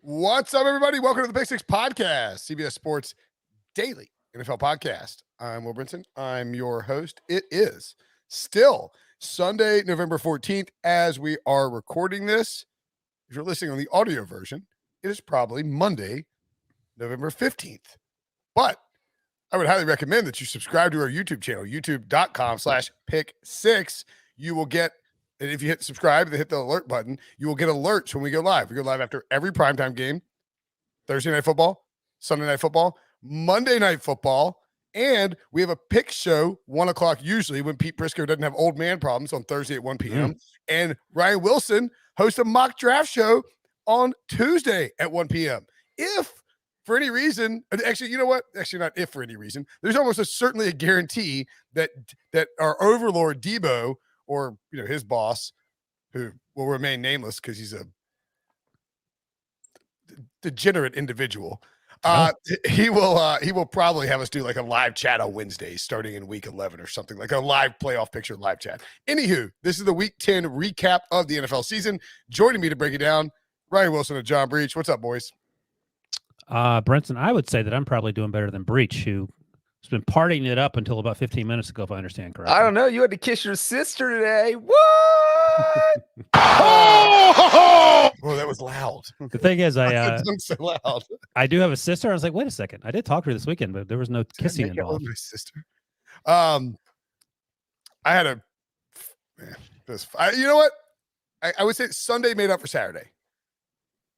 What's up, everybody? Welcome to the Big Six Podcast, CBS Sports Daily NFL Podcast. I'm Will Brinson. I'm your host. It is still Sunday, November 14th, as we are recording this. If you're listening on the audio version, it is probably Monday, November 15th. But I would highly recommend that you subscribe to our YouTube channel, youtube.com/pick6. You will get, and if you hit subscribe and hit the alert button, you will get alerts when we go live. We go live after every primetime game, Thursday night football, Sunday night football, Monday night football, and we have a pick show, 1 o'clock usually when Pete Prisco doesn't have old man problems on Thursday at 1 p.m. And Ryan Wilson hosts a mock draft show on Tuesday at 1 p.m. If for any reason, actually, you know what? Actually, not if for any reason, there's almost certainly a guarantee that our overlord Debo, or his boss, who will remain nameless because he's a degenerate individual, he will probably have us do like a live chat on Wednesdays starting in week 11 or something, like a live playoff picture live chat. Anywho, this is the week 10 recap of the NFL season. Joining me to break it down, Ryan Wilson and John Breech. What's up, boys? Brinson, I would say that I'm probably doing better than Breech, who has been partying it up until about 15 minutes ago, if I understand correctly. I don't know. You had to kiss your sister today. What? Oh, that was loud. The thing is, so loud. I do have a sister. I was like, wait a second. I did talk to her this weekend, but there was no kissing involved. My sister. I had a. You know what? I would say Sunday made up for Saturday.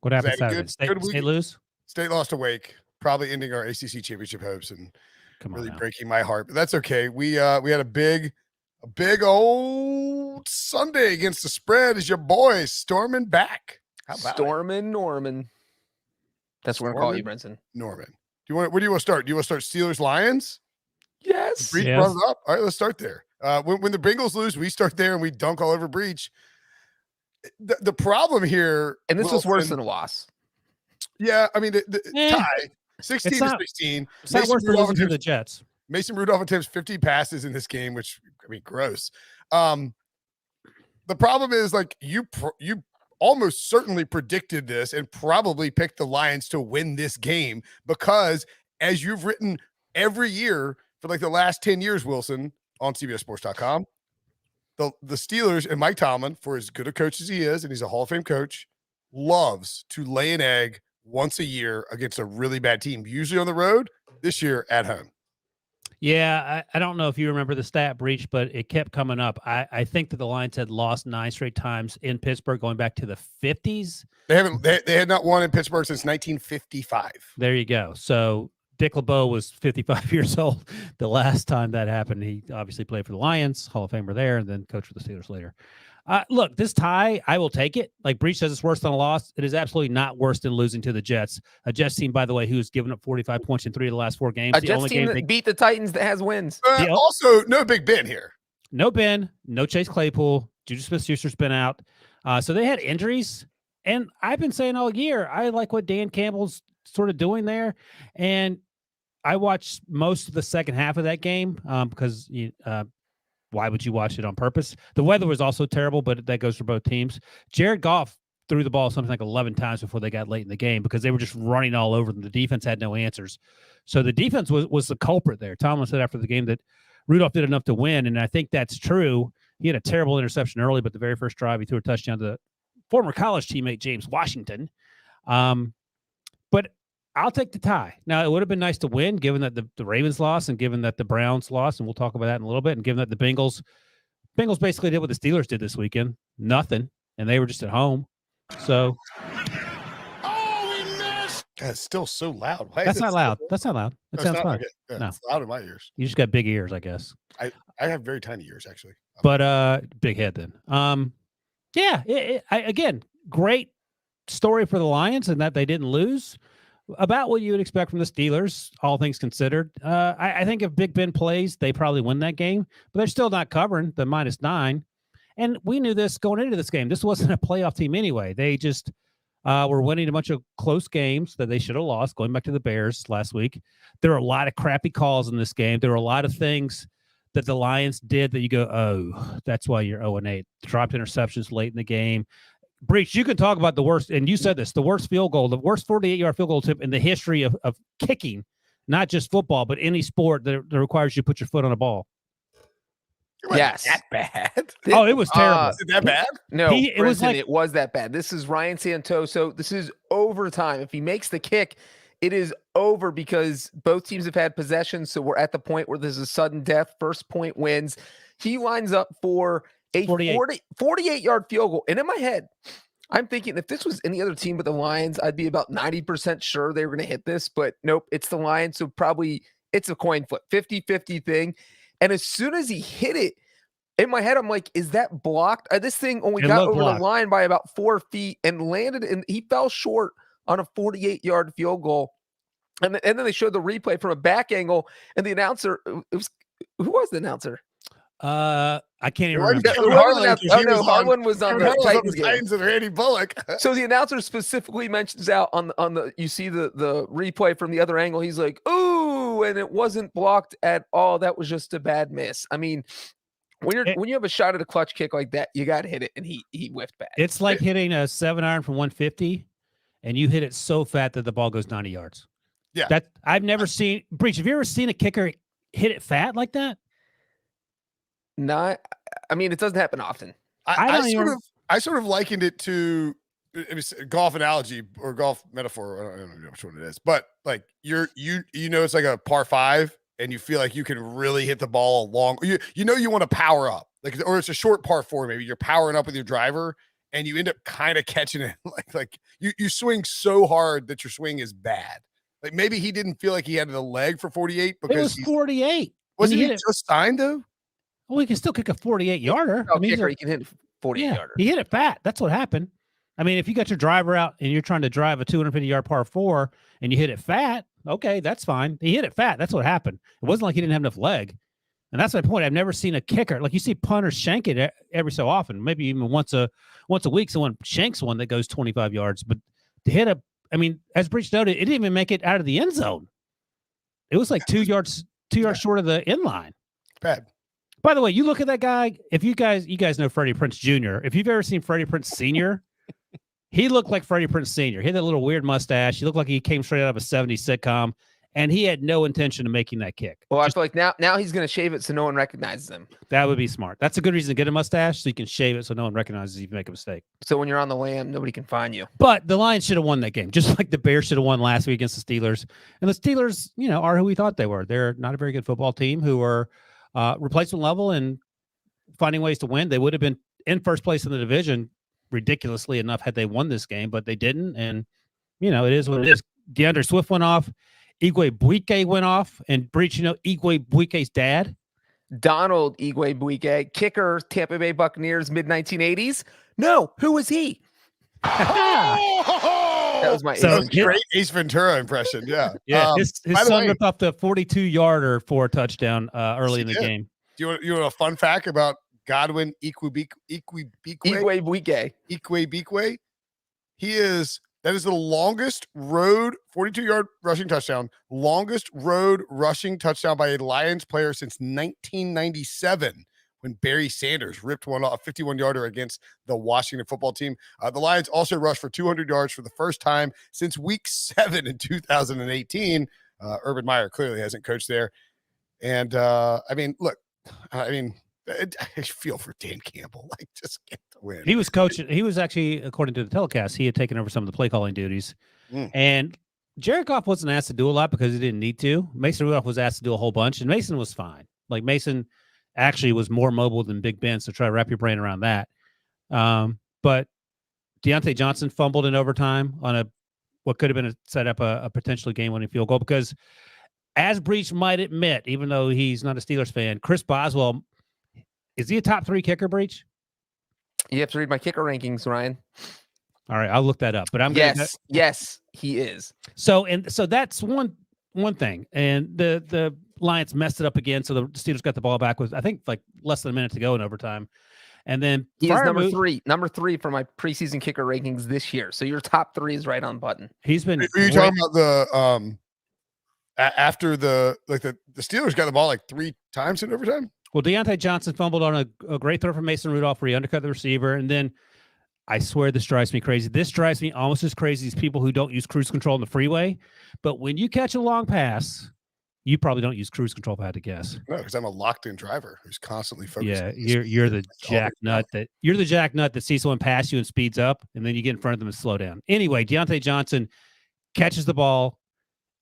What happened Saturday? State lose? State lost to Wake, probably ending our ACC championship hopes and really breaking my heart. But that's okay. We had a big old Sunday against the spread as your boys storming back. How about Stormin' Norman? That's what we're gonna call you, Brinson. Norman. Where do you want to start? Do you want to start Steelers Lions? Yes. Breech brought it up. All right, let's start there. When the Bengals lose, we start there and we dunk all over Breech. The problem here, and this was worse than a loss. Yeah, I mean the tie 16-16. It's not worse than losing to the Jets. Mason Rudolph attempts 50 passes in this game, which gross. The problem is you almost certainly predicted this and probably picked the Lions to win this game because, as you've written every year for the last 10 years, Wilson, on CBSSports.com, the Steelers and Mike Tomlin, for as good a coach as he is, and he's a Hall of Fame coach, loves to lay an egg once a year against a really bad team, usually on the road, this year at home. Yeah, I don't know if you remember the stat, Breech, but it kept coming up. I think that the Lions had lost 9 straight times in Pittsburgh going back to the 50s. They had not won in Pittsburgh since 1955. There you go. So Dick LeBeau was 55 years old the last time that happened. He obviously played for the Lions, Hall of Famer there, and then coached for the Steelers later. Look, this tie, I will take it. Like Breech says, it's worse than a loss. It is absolutely not worse than losing to the Jets. A Jets team, by the way, who's given up 45 points in 3 of the last 4 games. A Jets team that beat the Titans that has wins. Also, no Big Ben here. No Ben, no Chase Claypool. Juju Smith-Schuster's been out. So they had injuries. And I've been saying all year, I like what Dan Campbell's sort of doing there. And I watched most of the second half of that game because why would you watch it on purpose? The weather was also terrible, but that goes for both teams. Jared Goff threw the ball something like 11 times before they got late in the game because they were just running all over them. The defense had no answers. So the defense was the culprit there. Tomlin said after the game that Rudolph did enough to win, and I think that's true. He had a terrible interception early, but the very first drive, he threw a touchdown to former college teammate James Washington. But I'll take the tie. Now, it would have been nice to win, given that the Ravens lost and given that the Browns lost, and we'll talk about that in a little bit, and given that the Bengals basically did what the Steelers did this weekend, nothing, and they were just at home. So, we missed. God, it's still so loud. That's not loud. That's not loud. That sounds fine. Yeah, no, it's loud in my ears. You just got big ears, I guess. I have very tiny ears, actually. But big head then. Yeah. Again, great story for the Lions in that they didn't lose. About what you would expect from the Steelers, all things considered. I think if Big Ben plays, they probably win that game, but they're still not covering the -9. And we knew this going into this game. This wasn't a playoff team anyway. They just were winning a bunch of close games that they should have lost, going back to the Bears last week. There were a lot of crappy calls in this game. There were a lot of things that the Lions did that you go, oh, that's why you're 0-8. Dropped interceptions late in the game. Breech, you can talk about the worst, and you said this, the worst field goal, the worst 48-yard field goal attempt in the history of kicking, not just football, but any sport that requires you to put your foot on a ball. Yes. That bad? Oh, it was terrible. Is it that bad? No, it was like, it was that bad. This is Ryan Santoso. This is overtime. If he makes the kick, it is over because both teams have had possession. So we're at the point where there's a sudden death. First point wins. He lines up for a 48-yard field goal. And in my head, I'm thinking if this was any other team but the Lions, I'd be about 90% sure they were going to hit this. But nope, it's the Lions. So probably it's a coin flip, 50-50 thing. And as soon as he hit it, in my head, I'm like, is that blocked? This thing only got over the line by about 4 feet and landed, and he fell short on a 48-yard field goal. And then they showed the replay from a back angle, and the announcer, who was the announcer? I can't even remember. Harlan was on the Titans game. Titans and Randy Bullock. So the announcer specifically mentions out on the you see the replay from the other angle. He's like, "Ooh," and it wasn't blocked at all. That was just a bad miss. I mean, when you have a shot at a clutch kick like that, you got to hit it, and he whiffed bad. It's like hitting a 7-iron from 150, and you hit it so fat that the ball goes 90 yards. Yeah, that I've never seen. Breech, have you ever seen a kicker hit it fat like that? Not, I mean, it doesn't happen often. I sort of likened it to golf analogy or golf metaphor. I don't know which one it is, but like you know it's like a par 5, and you feel like you can really hit the ball long. You know you want to power up, like, or it's a short par 4. Maybe you're powering up with your driver, and you end up kind of catching it. Like you swing so hard that your swing is bad. Like maybe he didn't feel like he had the leg for 48 because it was 48. Wasn't he just signed though? Well, he can still kick a 48-yarder. Kicker, he can hit a 48-yarder. He hit it fat. That's what happened. I mean, if you got your driver out and you're trying to drive a 250-yard par 4 and you hit it fat, okay, that's fine. He hit it fat. That's what happened. It wasn't like he didn't have enough leg. And that's my point. I've never seen a kicker. Like you see punters shank it every so often, maybe even once a week, someone shanks one that goes 25 yards. But to hit I mean, as Breech noted, it didn't even make it out of the end zone. It was like 2 yards short of the end line. Bad. By the way, you look at that guy. If you guys know Freddie Prinze Jr. If you've ever seen Freddie Prinze Sr., he looked like Freddie Prinze Sr. He had that little weird mustache. He looked like he came straight out of a 70s sitcom, and he had no intention of making that kick. Well, I feel like now he's going to shave it so no one recognizes him. That would be smart. That's a good reason to get a mustache, so you can shave it so no one recognizes you make a mistake. So when you're on the lam, nobody can find you. But the Lions should have won that game, just like the Bears should have won last week against the Steelers. And the Steelers, are who we thought they were. They're not a very good football team who are replacement level and finding ways to win. They would have been in first place in the division, ridiculously enough, had they won this game, but they didn't. And, it is what it is. DeAndre Swift went off. Igwe Buike went off. And Breech, Igwe Buike's dad? Donald Igwe Buike, kicker, Tampa Bay Buccaneers, mid-1980s. No, who was he? That was my great Ace Ventura impression. Yeah. Yeah. His son ripped off the 42-yarder for a touchdown early in the game. Do you want a fun fact about Godwin Igwe Buike? That is the longest road 42-yard rushing touchdown, longest road rushing touchdown by a Lions player since 1997 when Barry Sanders ripped one off, a 51-yarder against the Washington football team. The Lions also rushed for 200 yards for the first time since week 7 in 2018. Urban Meyer clearly hasn't coached there. And I feel for Dan Campbell. Like, just get the win. He was coaching. He was actually, according to the telecast, he had taken over some of the play calling duties. And Jared Goff wasn't asked to do a lot because he didn't need to. Mason Rudolph was asked to do a whole bunch, and Mason was fine. Like, Mason actually was more mobile than Big Ben, so try to wrap your brain around that. But Deontay Johnson fumbled in overtime on what could have been set up a potentially game-winning field goal because, as Breech might admit, even though he's not a Steelers fan, Chris Boswell, is he a top 3 kicker, Breech? You have to read my kicker rankings, Ryan. All right, I'll look that up. But yes, he is. So that's one thing. And the Lions messed it up again, so the Steelers got the ball back with, I think, like less than a minute to go in overtime. And then he is number three for my preseason kicker rankings this year. So your top 3 is right on button. He's been. Are you talking about the after the Steelers got the ball like 3 times in overtime? Well, Deontay Johnson fumbled on a great throw from Mason Rudolph where he undercut the receiver. And then I swear this drives me crazy. This drives me almost as crazy as people who don't use cruise control on the freeway. But when you catch a long pass, you probably don't use cruise control if I had to guess. No, because I'm a locked-in driver who's constantly focused. Yeah, you're the jack nut that sees someone pass you and speeds up, and then you get in front of them and slow down. Anyway, Deontay Johnson catches the ball,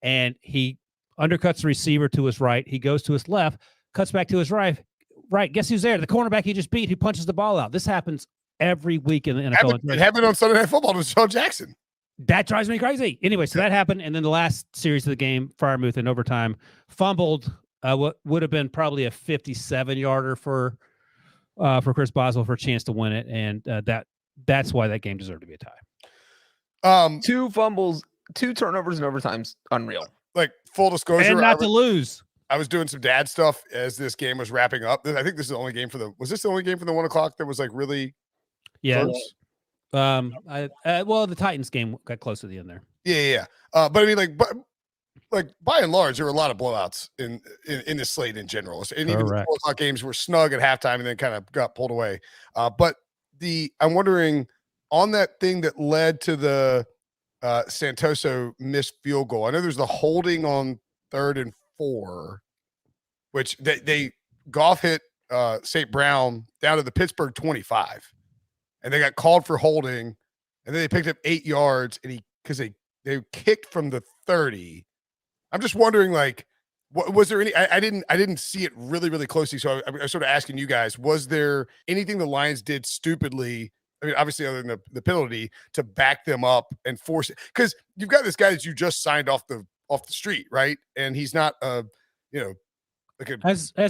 and he undercuts the receiver to his right. He goes to his left, cuts back to his right. Right, guess who's there? The cornerback he just beat, who punches the ball out. This happens every week in the NFL. It happened on Sunday Night Football to Deshaun Jackson. That drives me crazy. Anyway, so that happened, and then the last series of the game, Freiermuth in overtime fumbled what would have been probably a 57-yarder for Chris Boswell for a chance to win it, and that's why that game deserved to be a tie. 2 fumbles, 2 turnovers in overtime's unreal. Like, full disclosure, and not to lose. I was doing some dad stuff as this game was wrapping up. I think this is the only game was this the only game for the 1 o'clock that was like really close? Well, the Titans game got close to the end there. Yeah. But I mean, like by and large, there were a lot of blowouts in this slate in general. And even the 4 o'clock games were snug at halftime and then kind of got pulled away. But I'm wondering on that thing that led to the Santoso missed field goal. I know there's the holding on 3rd and 4, which they Goff hit St. Brown down to the Pittsburgh 25, and they got called for holding, and then they picked up 8 yards, and because they kicked from the 30. I'm just wondering, like, was there any? I didn't see it really, really closely, so I was sort of asking you guys: was there anything the Lions did stupidly? I mean, obviously, other than the penalty, to back them up and force it, because you've got this guy that you just signed off the street, right? And he's not as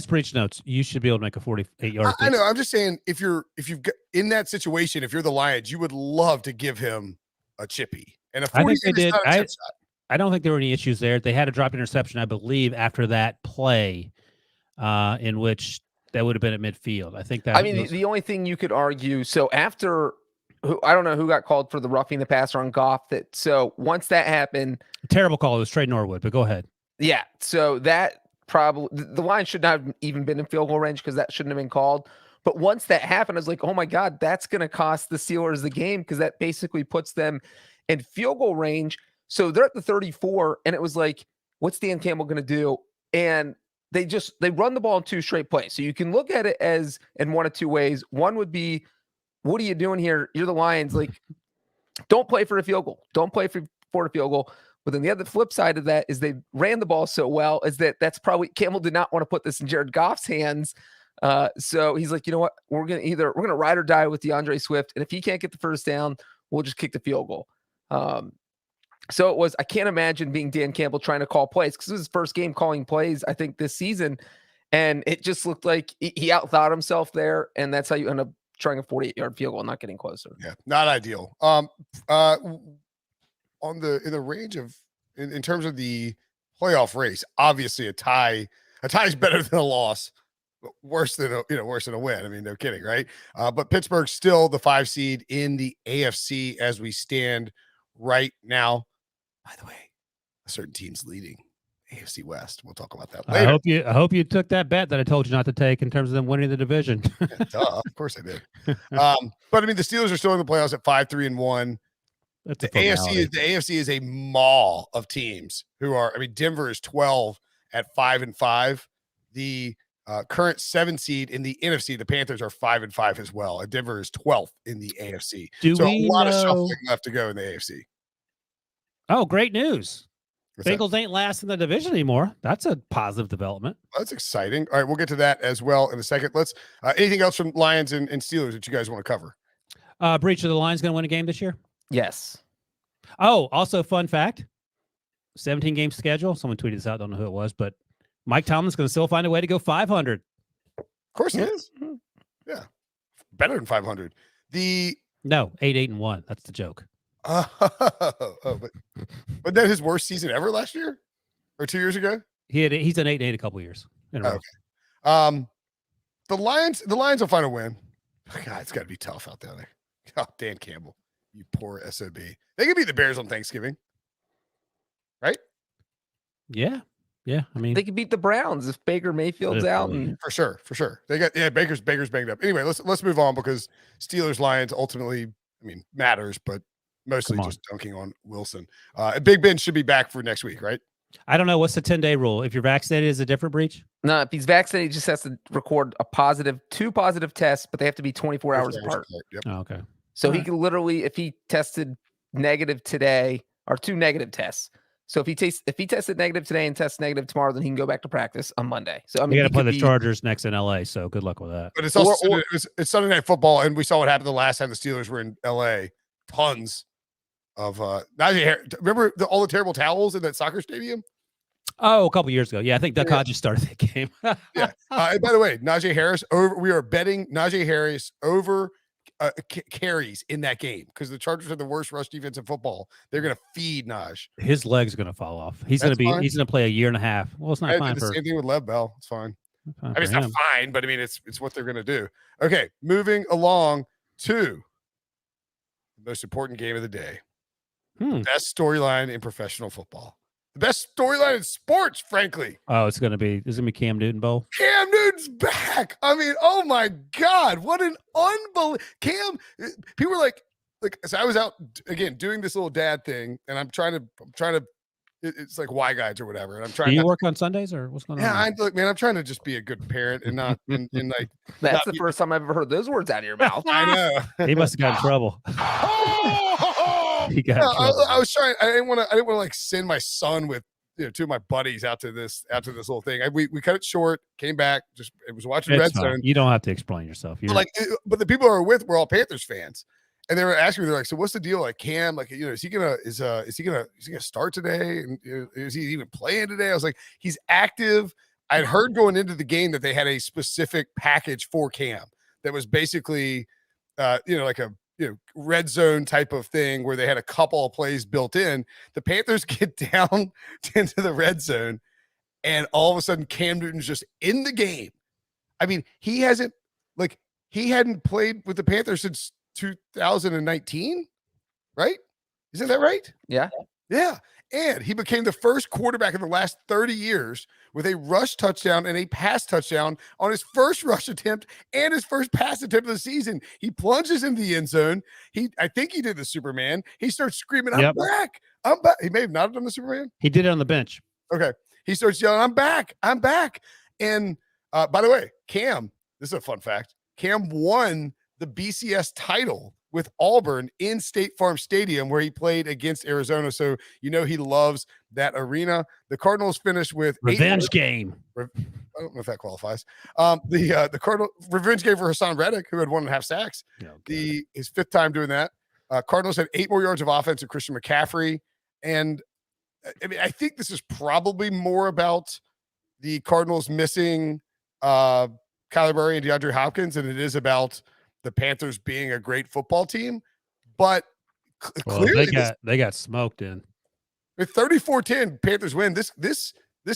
Breech notes, you should be able to make a 48-yard. I know. I'm just saying, if you've got in that situation, if you're the Lions, you would love to give him a chippy. And a 40 I think they did. Shot. I don't think there were any issues there. They had a drop interception, I believe, after that play, in which that would have been at midfield. I think that. I mean, the only thing you could argue. So after, I don't know who got called for the roughing the passer on Goff. So once that happened, terrible call. It was Trey Norwood, but go ahead. Yeah. So that probably the Lions should not have even been in field goal range because that shouldn't have been called. But once that happened, I was like, oh my God, that's going to cost the Steelers the game because that basically puts them in field goal range. So they're at the 34, and it was like, what's Dan Campbell going to do? And they run the ball in 2 straight plays. So you can look at it as in one of 2 ways. One would be, what are you doing here? You're the Lions. Like, don't play for a field goal. Don't play for a field goal. But then the other flip side of that is they ran the ball so well is that's probably Campbell did not want to put this in Jared Goff's hands. So he's like, you know what? We're going to ride or die with DeAndre Swift. And if he can't get the first down, we'll just kick the field goal. So it was, I can't imagine being Dan Campbell trying to call plays because it was his first game calling plays, I think, this season. And it just looked like he outthought himself there. And that's how you end up trying a 48-yard field goal, not getting closer. Yeah, not ideal. In the range of in terms of the playoff race, obviously a tie is better than a loss, but worse than a win. I mean, no kidding, right? But Pittsburgh's still the 5 seed in the AFC as we stand right now. By the way, a certain team's leading AFC West. We'll talk about that later. I hope you took that bet that I told you not to take in terms of them winning the division. Yeah, duh, of course I did. But I mean, the Steelers are still in the playoffs at 5-3-1. The AFC is a maul of teams who are. I mean, Denver is 12 at 5-5. The current 7 seed in the NFC, the Panthers are 5-5 as well, and Denver is 12th in the AFC. A lot of shuffling left to go in the AFC. Oh, great news! What's Bengals that? ain't last in the division anymore. That's a positive development. That's exciting. All right, we'll get to that as well in a second. Let's. Anything else from Lions and Steelers that you guys want to cover? Breech, of the Lions going to win a game this year? Yes. Oh, also fun fact: 17-game schedule. Someone tweeted this out. Don't know who it was, but Mike Tomlin's going to still find a way to go 500. Of course he is. Yeah, better than 500. No, 8-1. That's the joke. But that his worst season ever last year or 2 years ago? He's done 8-8 a couple years in a row. Okay. The Lions will find a win. God, it's got to be tough out there. Oh, Dan Campbell, you poor SOB. They can beat the Bears on Thanksgiving, right? Yeah. I mean, they could beat the Browns if Baker Mayfield's out. And For sure. They got Baker's banged up. Anyway, let's move on because Steelers Lions ultimately matters, but mostly Come on. just dunking on Wilson. Big Ben should be back for next week, right? I don't know. What's the 10-day rule? If you're vaccinated, is a different breach? No, if he's vaccinated, he just has to record two positive tests, but they have to be 24 hours apart. Yep. Oh, okay. So All he right. could literally, if he tested negative today, or 2 negative tests. So if he tested negative today and tests negative tomorrow, then he can go back to practice on Monday. So I mean, You got to play the Chargers next in LA, so good luck with that. But it's also it's Sunday Night Football, and we saw what happened the last time the Steelers were in LA. Tons of Najee Harris. Remember all the terrible towels in that soccer stadium? Oh, a couple years ago. Yeah, I think Duck Hodges started that game. Yeah. And by the way, Najee Harris we are betting Najee Harris over carries in that game because the Chargers are the worst rush defense in football. They're going to feed Naj. His leg's going to fall off. He's going to play a year and a half. Well, it's not fine the for same thing with Lev Bell. It's fine. It's him. not fine, but I mean, it's what they're going to do. Okay, moving along to the most important game of the day. Best storyline in professional football. The best storyline in sports, frankly. Oh, it's going to be Cam Newton Bowl. Cam Newton's back. I mean, oh my God, what an unbelievable Cam. People were like, so I was out again doing this little dad thing, and I'm trying to. It's like Y guides or whatever, and I'm trying. Do you work on Sundays or what's going on? Yeah, I'm trying to just be a good parent and not and like. That's the first time I've ever heard those words out of your mouth. I know. He must have got in trouble. He got in trouble. I was trying. I didn't want to like send my son with 2 of my buddies out to this little thing. We cut it short. Came back. It was watching Red Zone. You don't have to explain yourself. But the people who are with were all Panthers fans. And they were asking me, they're like, so what's the deal? Like Cam, like, is he gonna start today? And is he even playing today? I was like, he's active. I'd heard going into the game that they had a specific package for Cam that was basically, like a red zone type of thing where they had a couple of plays built in. The Panthers get down into the red zone, and all of a sudden Cam Newton's just in the game. I mean, he hadn't played with the Panthers since 2019, right? Isn't that right? Yeah. And he became the first quarterback in the last 30 years with a rush touchdown and a pass touchdown on his first rush attempt and his first pass attempt of the season. He plunges into the end zone. I think he did the Superman. He starts screaming, "I'm back! I'm back!" He may have not done the Superman. He did it on the bench. Okay. He starts yelling, "I'm back! I'm back!" And by the way, Cam, this is a fun fact. Cam won the BCS title with Auburn in State Farm Stadium where he played against Arizona. So, he loves that arena. The Cardinals finished with revenge game. I don't know if that qualifies. The Cardinal revenge game for Hassan Reddick, who had 1.5 sacks. His 5th time doing that. Cardinals had 8 more yards of offense with Christian McCaffrey. And I mean, I think this is probably more about the Cardinals missing Kyler Murray and DeAndre Hopkins than it is about the Panthers being a great football team, but clearly they got smoked in. With 34-10, Panthers win. This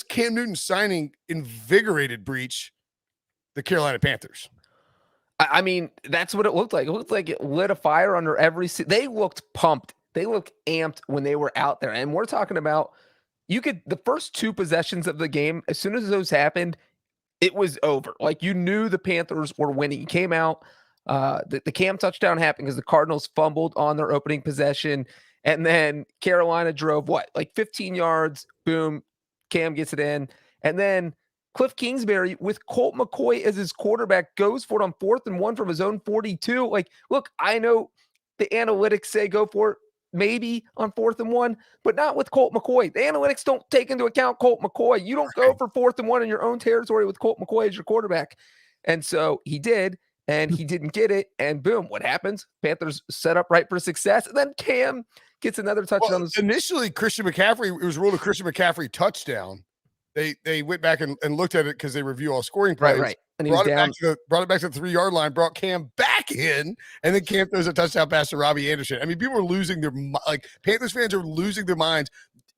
Cam Newton signing invigorated Breech the Carolina Panthers. I mean, that's what it looked like. It looked like it lit a fire under every. They looked pumped. They looked amped when they were out there, and we're talking about the first 2 possessions of the game. As soon as those happened, it was over. Like you knew the Panthers were winning. He came out. The Cam touchdown happened because the Cardinals fumbled on their opening possession, and then Carolina drove 15 yards. Boom, Cam gets it in, and then Cliff Kingsbury with Colt McCoy as his quarterback goes for it on 4th and 1 from his own 42. Look, I know the analytics say go for it maybe on 4th and 1, but not with Colt McCoy. The analytics don't take into account Colt McCoy. You don't go for 4th and 1 in your own territory with Colt McCoy as your quarterback, and so he did. And he didn't get it. And boom, what happens? Panthers set up right for success. And then Cam gets another touchdown. Initially, Christian McCaffrey, it was ruled a Christian McCaffrey touchdown. They went back and looked at it because they review all scoring plays. Right. And he brought it back to the 3-yard line, brought Cam back in, and then Cam throws a touchdown pass to Robbie Anderson. I mean, people are losing their Panthers fans are losing their minds.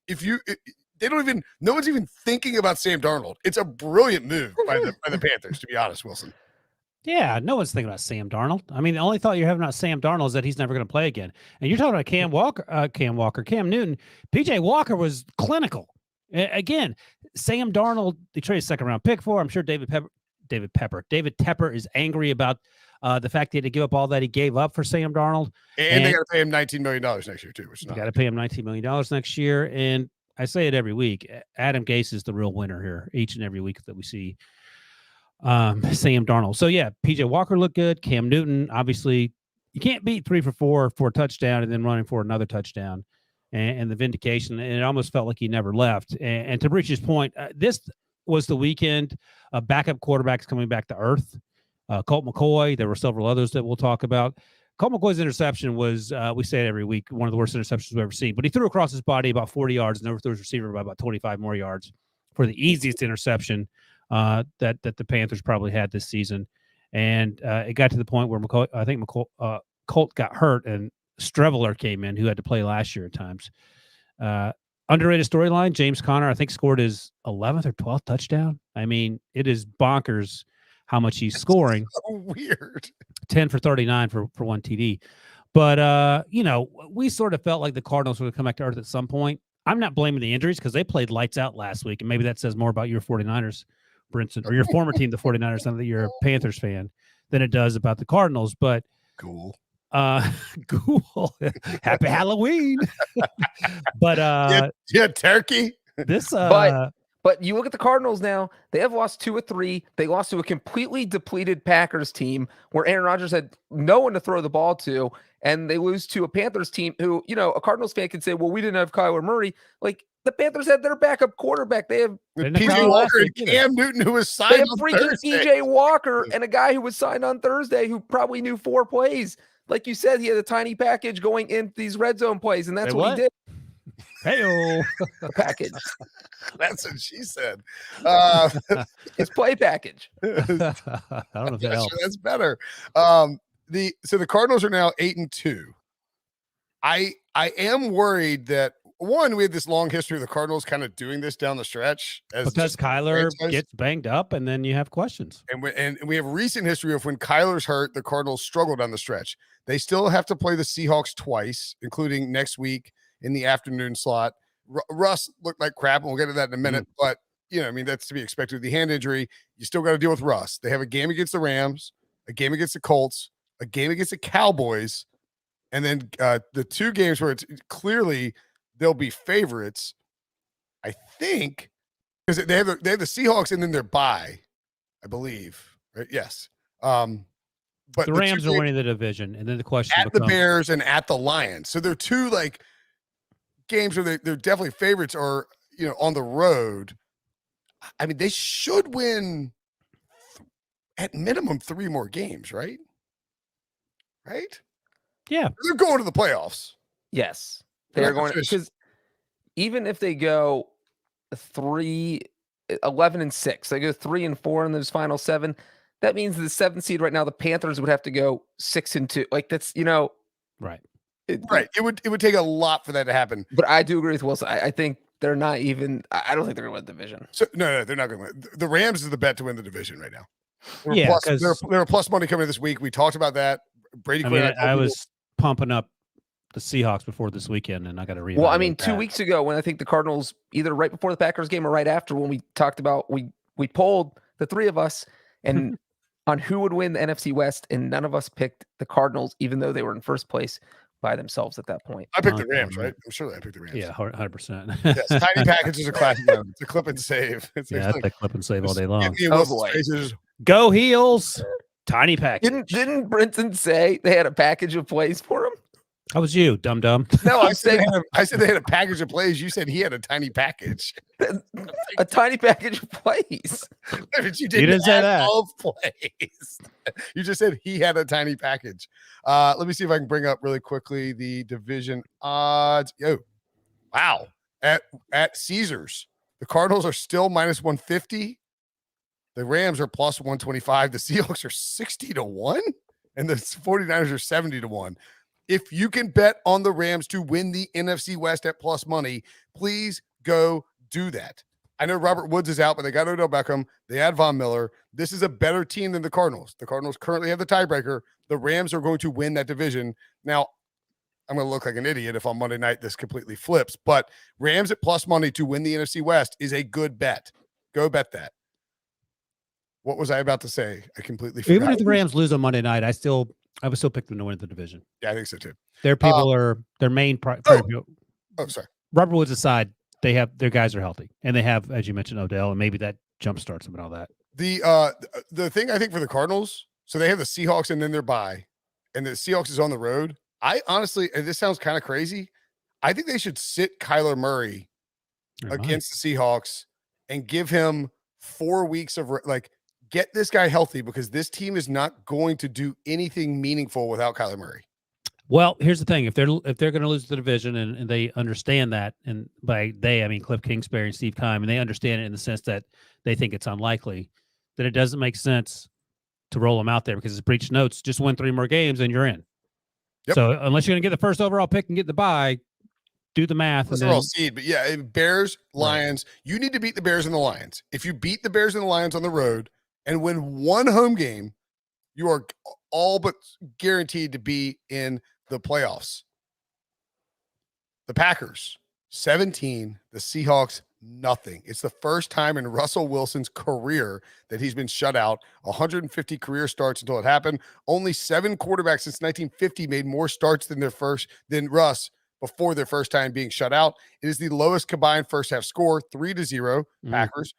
No one's even thinking about Sam Darnold. It's a brilliant move by the Panthers, to be honest, Wilson. Yeah, no one's thinking about Sam Darnold. I mean, the only thought you're having about Sam Darnold is that he's never going to play again. And you're talking about Cam Newton. PJ Walker was clinical. Again, Sam Darnold, they traded a 2nd-round pick for. I'm sure David Tepper is angry about The fact that he had to give up all that he gave up for Sam Darnold. And they got to pay him $19 million next year too, which is you got to pay him $19 million next year. And I say it every week. Adam Gase is the real winner here each and every week that we see Sam Darnold. So yeah, PJ Walker looked good. Cam Newton, obviously, you can't beat 3 for 4 for a touchdown and then running for another touchdown and the vindication. And it almost felt like he never left. And to Breech's point, this was the weekend of backup quarterbacks coming back to earth. Colt McCoy, there were several others that we'll talk about. Colt McCoy's interception was, we say it every week, one of the worst interceptions we've ever seen. But he threw across his body about 40 yards and overthrew his receiver by about 25 more yards for the easiest interception that the Panthers probably had this season. And it got to the point where Colt got hurt and Streveler came in, who had to play last year at times. Underrated storyline, James Conner, I think, scored his 11th or 12th touchdown. I mean, it is bonkers how much he's scoring. So weird. 10 for 39 for one TD. But, we sort of felt like the Cardinals were going to come back to earth at some point. I'm not blaming the injuries because they played lights out last week. And maybe that says more about your 49ers, Brinson, or your former team, the 49ers, now that you're a Panthers fan, than it does about the Cardinals. But cool. Cool. Happy Halloween. But yeah, turkey. This But you look at the Cardinals now, they have lost 2 of 3. They lost to a completely depleted Packers team where Aaron Rodgers had no one to throw the ball to. And they lose to a Panthers team who, a Cardinals fan can say, well, we didn't have Kyler Murray. Like, the Panthers had their backup quarterback. They have PJ Walker and Cam Newton, who was signed on Thursday. PJ Walker and a guy who was signed on Thursday who probably knew 4 plays. Like you said, he had a tiny package going in these red zone plays, and that's what he did. Hey-o. Package. That's what she said. His play package. I don't know if that helps. That's better. So the Cardinals are now 8-2. I am worried that we had this long history of the Cardinals kind of doing this down the stretch because Kyler gets banged up, and then you have questions. And we have recent history of when Kyler's hurt, the Cardinals struggle down the stretch. They still have to play the Seahawks twice, including next week in the afternoon slot. Russ looked like crap, and we'll get to that in a minute. But that's to be expected with the hand injury. You still got to deal with Russ. They have a game against the Rams, a game against the Colts, a game against the Cowboys, and then the 2 games where it's clearly they'll be favorites, I think, because they have the Seahawks and then their bye, I believe. Right? Yes. But the Rams are winning the division, and then the question at the Bears and at the Lions. So they're 2 games where they're definitely favorites, or on the road. I mean, they should win at minimum 3 more games, right? Right? Yeah, they're going to the playoffs. Yes. They're going to, because even if they go 11-6, they go 3-4 in those final 7. That means the 7th seed right now, the Panthers would have to go 6-2. Like that's right. Right. It would take a lot for that to happen. But I do agree with Wilson. I think they're not even. I don't think they're going to win the division. So no, they're not going to win. The Rams is the bet to win the division right now. They're a plus money coming this week. We talked about that. Brady. I was pumping up the Seahawks before this weekend, and I got to read. Well, I mean, 2 weeks ago, when I think the Cardinals, either right before the Packers game or right after, when we talked about, we polled the 3 of us and on who would win the NFC West, and none of us picked the Cardinals, even though they were in first place by themselves at that point. I picked the Rams, right? I'm sure I picked the Rams. Yeah, 100%. Yes, tiny packages are classic. It's a clip and save. It's the clip and save all day long. Oh boy. Go Heels. Tiny package. Didn't Brinson say they had a package of plays for him? That was you, dum-dum. No, I said they had a package of plays. You said he had a tiny package. A tiny package of plays. You didn't say that. All plays. You just said he had a tiny package. Let me see if I can bring up really quickly the division odds. Wow. At Caesars, the Cardinals are still minus 150. The Rams are plus 125. The Seahawks are 60-1, and the 49ers are 70-1. If you can bet on the Rams to win the NFC West at plus money, please go do that. I know Robert Woods is out, but they got Odell Beckham. They had Von Miller. This is a better team than the Cardinals. The Cardinals currently have the tiebreaker. The Rams are going to win that division. Now, I'm going to look like an idiot if on Monday night this completely flips, but Rams at plus money to win the NFC West is a good bet. Go bet that. What was I about to say? I completely Even forgot. if the Rams lose on Monday night, I would still pick them to win the division. Yeah, I think so too. Their people are their main. Oh, sorry. Robert Woods aside, their guys are healthy, and they have, as you mentioned, Odell, and maybe that jump starts them and all that. The thing I think for the Cardinals, so they have the Seahawks and then their bye, and the Seahawks is on the road. I honestly, and this sounds kind of crazy, I think they should sit Kyler Murray against the Seahawks and give him 4 weeks of get this guy healthy, because this team is not going to do anything meaningful without Kyler Murray. Well, here's the thing: if they're going to lose the division, and they understand that, and by they I mean Cliff Kingsbury and Steve Keim, and they understand it in the sense that they think it's unlikely, that it doesn't make sense to roll them out there, because as Breech notes, just win 3 more games and you're in. Yep. So unless you're going to get the first overall pick and get the bye, do the math. That's all seed, but yeah, Bears, Lions. Right. You need to beat the Bears and the Lions. If you beat the Bears and the Lions on the road and win 1 home game, you are all but guaranteed to be in the playoffs. The Packers 17, the Seahawks nothing. It's the first time in Russell Wilson's career that he's been shut out. 150 career starts until it happened. Only 7 quarterbacks since 1950 made more starts than Russ before their first time being shut out. It is the lowest combined first half score, 3-0 Packers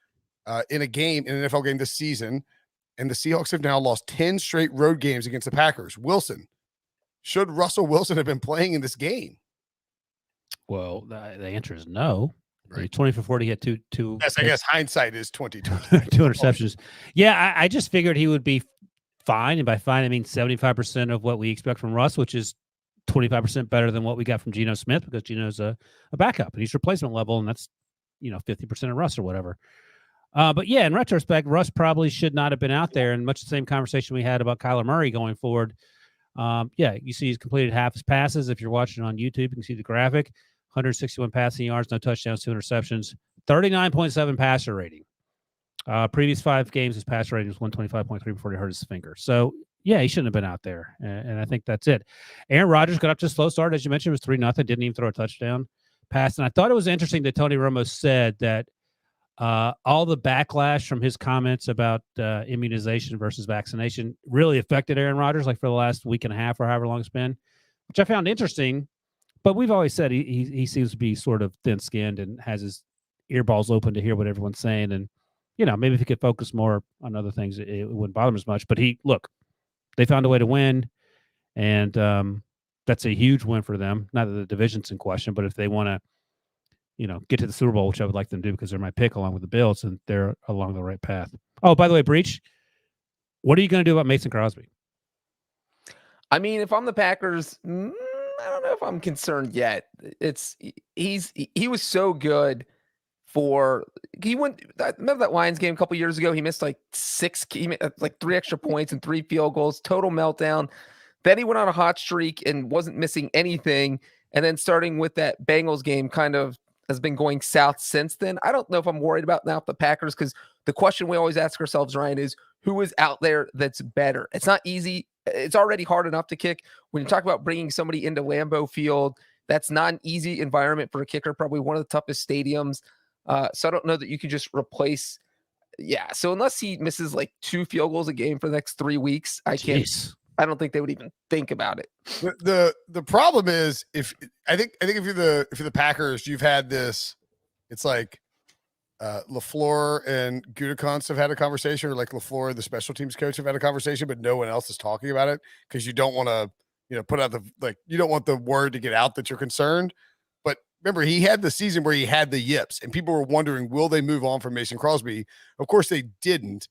in an NFL game this season. And the Seahawks have now lost 10 straight road games against the Packers. Wilson, should Russell Wilson have been playing in this game? Well, the answer is no. Right. 20 for 40, he had two. Yes, I guess hindsight is 2020. 2 interceptions. Yeah, I just figured he would be fine. And by fine, I mean 75% of what we expect from Russ, which is 25% better than what we got from Geno Smith, because Geno's a backup and he's replacement level, and that's 50% of Russ or whatever. But yeah, in retrospect, Russ probably should not have been out there. And much the same conversation we had about Kyler Murray going forward. Yeah, you see he's completed half his passes. If you're watching on YouTube, you can see the graphic. 161 passing yards, no touchdowns, 2 interceptions, 39.7 passer rating. Previous 5 games, his passer rating was 125.3 before he hurt his finger. So, yeah, he shouldn't have been out there, and I think that's it. Aaron Rodgers got up to a slow start, as you mentioned. It was 3-0, didn't even throw a touchdown pass. And I thought it was interesting that Tony Romo said that all the backlash from his comments about immunization versus vaccination really affected Aaron Rodgers, like for the last week and a half or however long it's been, which I found interesting. But we've always said he seems to be sort of thin-skinned and has his earballs open to hear what everyone's saying. And, maybe if he could focus more on other things, it wouldn't bother him as much. But they found a way to win, and that's a huge win for them. Not that the division's in question, but if they want to, get to the Super Bowl, which I would like them to do because they're my pick along with the Bills, and they're along the right path. Oh, by the way, Breech, what are you going to do about Mason Crosby? I mean, if I'm the Packers, I don't know if I'm concerned yet. He was so good remember that Lions game a couple years ago? He missed like 3 extra points and 3 field goals, total meltdown. Then he went on a hot streak and wasn't missing anything. And then starting with that Bengals game kind of has been going south since then. I don't know if I'm worried about now the Packers, because the question we always ask ourselves, Ryan, is who is out there that's better? It's not easy. It's already hard enough to kick. When you talk about bringing somebody into Lambeau Field, that's not an easy environment for a kicker, probably one of the toughest stadiums. So I don't know that you can just replace. Yeah. So unless he misses like 2 field goals a game for the next 3 weeks, I don't think they would even think about it. The problem is if you're the Packers, you've had this, it's like LaFleur and Gutekunst have had a conversation, or like LaFleur, the special teams coach, have had a conversation, but no one else is talking about it because you don't want to, put out you don't want the word to get out that you're concerned. But remember, he had the season where he had the yips, and people were wondering, will they move on from Mason Crosby? Of course they didn't.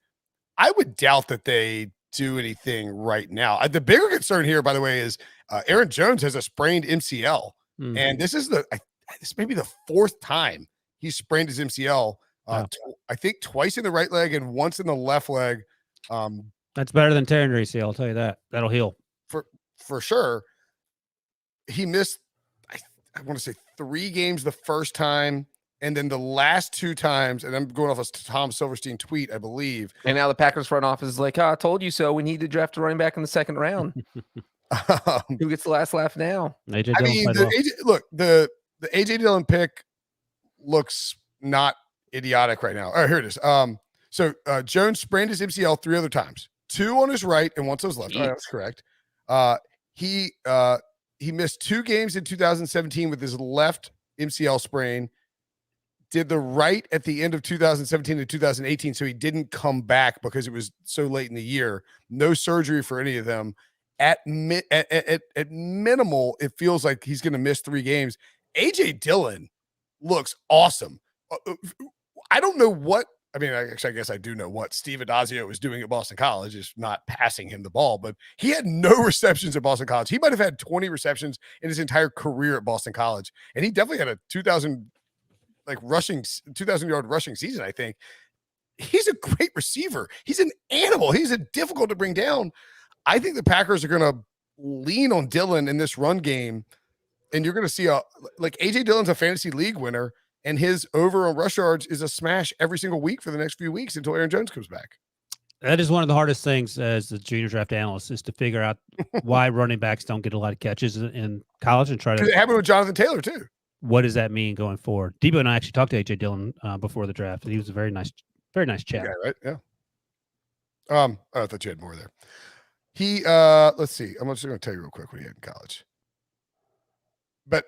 I would doubt that they do anything right now. The bigger concern here, by the way, is Aaron Jones has a sprained MCL, and this may be the 4th time he sprained his MCL. I think twice in the right leg and once in the left leg. That's better than tearing your ACL. I'll tell you that. That'll heal for sure. He missed, I want to say 3 games the first time, and then the last 2 times, and I'm going off a Tom Silverstein tweet, I believe. And now the Packers front office is like, I told you so. We need to draft a running back in the 2nd round. Who gets the last laugh now? The AJ Dillon pick looks not idiotic right now. All right, here it is. So Jones sprained his MCL 3 other times, 2 on his right and once on his left. Oh, that's correct. He missed 2 games in 2017 with his left MCL sprain. Did the right at the end of 2017 to 2018, so he didn't come back because it was so late in the year. No surgery for any of them. At minimal, it feels like he's going to miss 3 games. AJ Dillon looks awesome. I don't know what. I mean, I guess I do know what Steve Adazio was doing at Boston College is not passing him the ball, but he had no receptions at Boston College. He might have had 20 receptions in his entire career at Boston College, and he definitely had a 2,000-yard rushing season, I think. He's a great receiver. He's an animal. He's difficult to bring down. I think the Packers are going to lean on Dillon in this run game, and you're going to see AJ Dillon's a fantasy league winner, and his over on rush yards is a smash every single week for the next few weeks until Aaron Jones comes back. That is one of the hardest things as a junior draft analyst is to figure out why running backs don't get a lot of catches in college and try to. It happened with Jonathan Taylor too. What does that mean going forward? Debo and I actually talked to AJ Dillon before the draft. He was a very nice chat. Yeah, right. Yeah. I thought you had more there. He let's see. I'm just going to tell you real quick what he had in college. But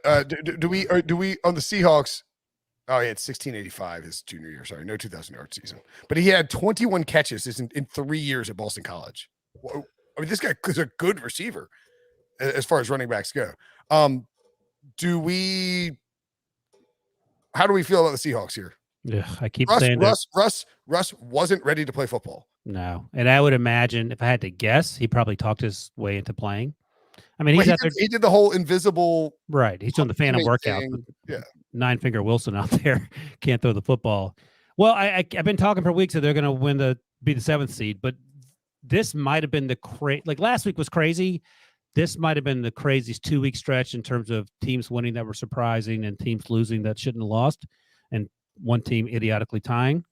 do we on the Seahawks? Oh, he had 1685 his junior year. Sorry, no 2,000-yard season. But he had 21 catches in 3 years at Boston College. I mean, this guy is a good receiver as far as running backs go. How do we feel about the Seahawks here? Yeah, I keep saying Russ wasn't ready to play football. No, and I would imagine if I had to guess, he probably talked his way into playing. I mean, he did the whole invisible. Right, he's doing the phantom workout. Yeah, 9-finger Wilson out there can't throw the football. Well, I've been talking for weeks that they're going to be the 7th seed, but this might have been like last week was crazy. This might have been the craziest 2-week stretch in terms of teams winning that were surprising and teams losing that shouldn't have lost, and one team idiotically tying.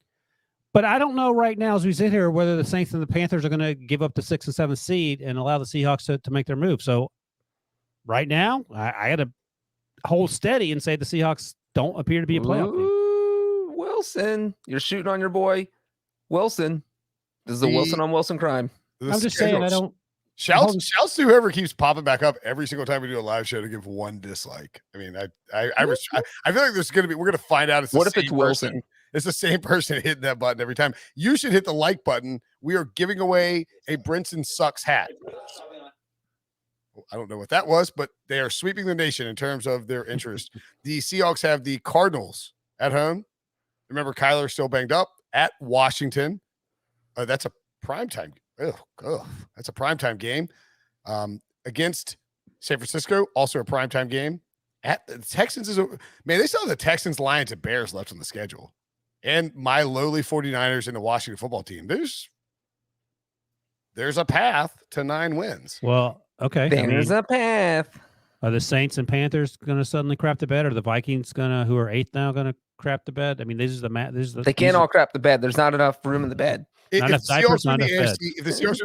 But I don't know right now as we sit here whether the Saints and the Panthers are going to give up the 6th and 7th seed and allow the Seahawks to make their move. So right now, I got to hold steady and say the Seahawks don't appear to be a playoff team. Wilson, you're shooting on your boy Wilson. This is a Wilson on Wilson crime. I'm just saying I don't. Shouts to whoever keeps popping back up every single time we do a live show to give one dislike. I mean, I feel like there's going to be. We're going to find out. What if it's Wilson? Person. It's the same person hitting that button every time. You should hit the like button. We are giving away a Brinson Sucks hat. I don't know what that was, but they are sweeping the nation in terms of their interest. The Seahawks have the Cardinals at home. Remember, Kyler's still banged up at Washington. That's a primetime. That's a primetime game against San Francisco. Also a primetime game at the Texans. They still have the Texans, Lions, and Bears left on the schedule. And my lowly 49ers and the Washington football team. There's a path to 9 wins. Well, okay. There's a path. Are the Saints and Panthers going to suddenly crap the bed? Or the Vikings who are 8th now, going to crap the bed? I mean, they can't all crap the bed. There's not enough room in the bed. If the Seahawks are in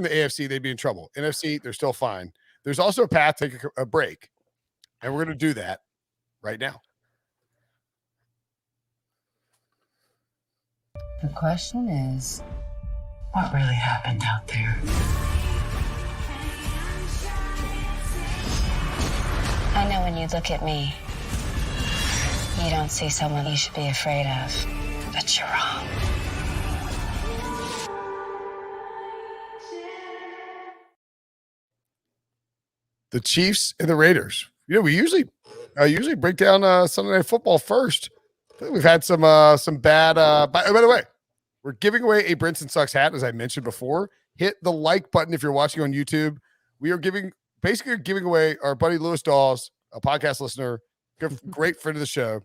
the AFC, they'd be in trouble. NFC, they're still fine. There's also a path to take a break. And we're going to do that right now. The question is, what really happened out there? I know when you look at me, you don't see someone you should be afraid of, but you're wrong. The Chiefs and the Raiders. We usually break down Sunday Night Football first. I think we've had some bad. By the way, we're giving away a Brinson Sucks hat, as I mentioned before. Hit the like button if you're watching on YouTube. We are giving away our buddy Lewis Dawes, a podcast listener, great friend of the show,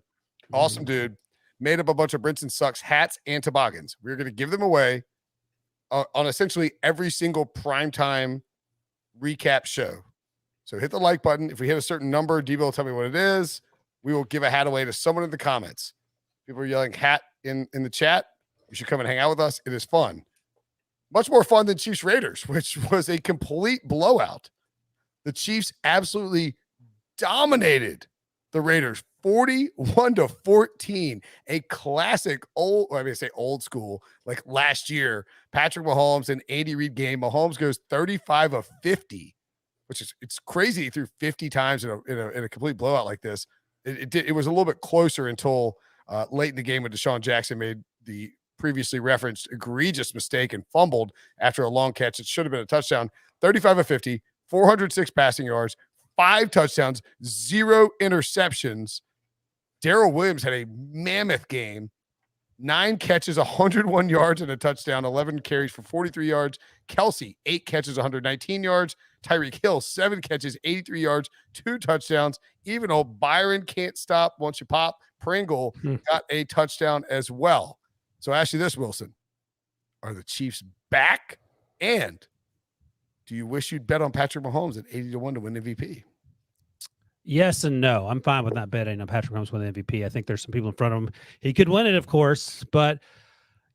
awesome dude, made up a bunch of Brinson Sucks hats and toboggans. We're going to give them away on essentially every single primetime recap show. So hit the like button. If we hit a certain number, Debo will tell me what it is. We will give a hat away to someone in the comments. People are yelling hat in the chat. You should come and hang out with us. It is fun. Much more fun than Chiefs Raiders, which was a complete blowout. The Chiefs absolutely dominated the Raiders 41-14. A classic old school, like last year, Patrick Mahomes and Andy Reid game. Mahomes goes 35 of 50, which is it's crazy. He threw 50 times in a complete blowout like this. It was a little bit closer until late in the game when Deshaun Jackson made the previously referenced egregious mistake and fumbled after a long catch. It should have been a touchdown. 35 of 50, 406 passing yards, 5 touchdowns, 0 interceptions. Darrell Williams had a mammoth game. 9 catches, 101 yards and a touchdown, 11 carries for 43 yards. Kelsey, 8 catches, 119 yards. Tyreek Hill, 7 catches, 83 yards, 2 touchdowns. Even old Byron can't stop once you pop. Pringle got a touchdown as well. So I ask you this, Wilson. Are the Chiefs back? And do you wish you'd bet on Patrick Mahomes at 80-1 to win MVP? Yes and no. I'm fine with not betting on Patrick Mahomes winning MVP. I think there's some people in front of him. He could win it, of course. But,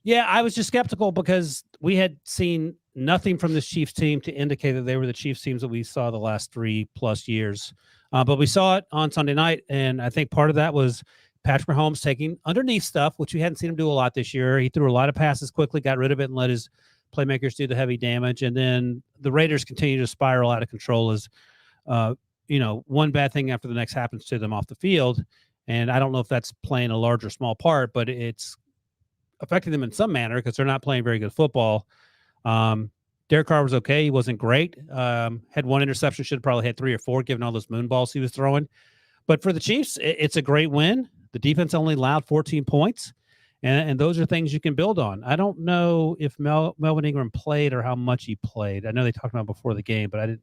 yeah, I was just skeptical because we had seen nothing from this Chiefs team to indicate that they were the Chiefs teams that we saw the last 3+ years. But we saw it on Sunday night, and I think part of that was Patrick Mahomes taking underneath stuff, which we hadn't seen him do a lot this year. He threw a lot of passes quickly, got rid of it, and let his playmakers do the heavy damage. And then the Raiders continue to spiral out of control as, one bad thing after the next happens to them off the field. And I don't know if that's playing a large or small part, but it's affecting them in some manner because they're not playing very good football. Derek Carr was okay. He wasn't great. Had 1 interception, should have probably had 3 or 4, given all those moon balls he was throwing. But for the Chiefs, it's a great win. The defense only allowed 14 points, and those are things you can build on. I don't know if Melvin Ingram played or how much he played. I know they talked about it before the game, but I didn't.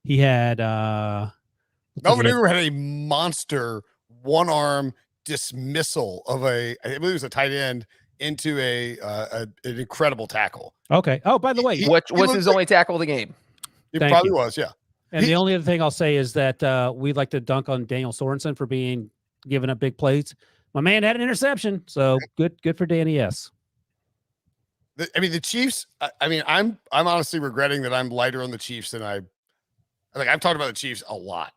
He had Melvin Ingram had a monster one-arm dismissal of I believe it was a tight end into an incredible tackle. Okay. Oh, by the way, what was his only tackle of the game? It probably was, yeah. And the only other thing I'll say is that we'd like to dunk on Daniel Sorensen for giving up big plays. My man had an interception, so good for Danny S. The Chiefs. I'm honestly regretting that I'm lighter on the Chiefs than I've talked about the Chiefs a lot.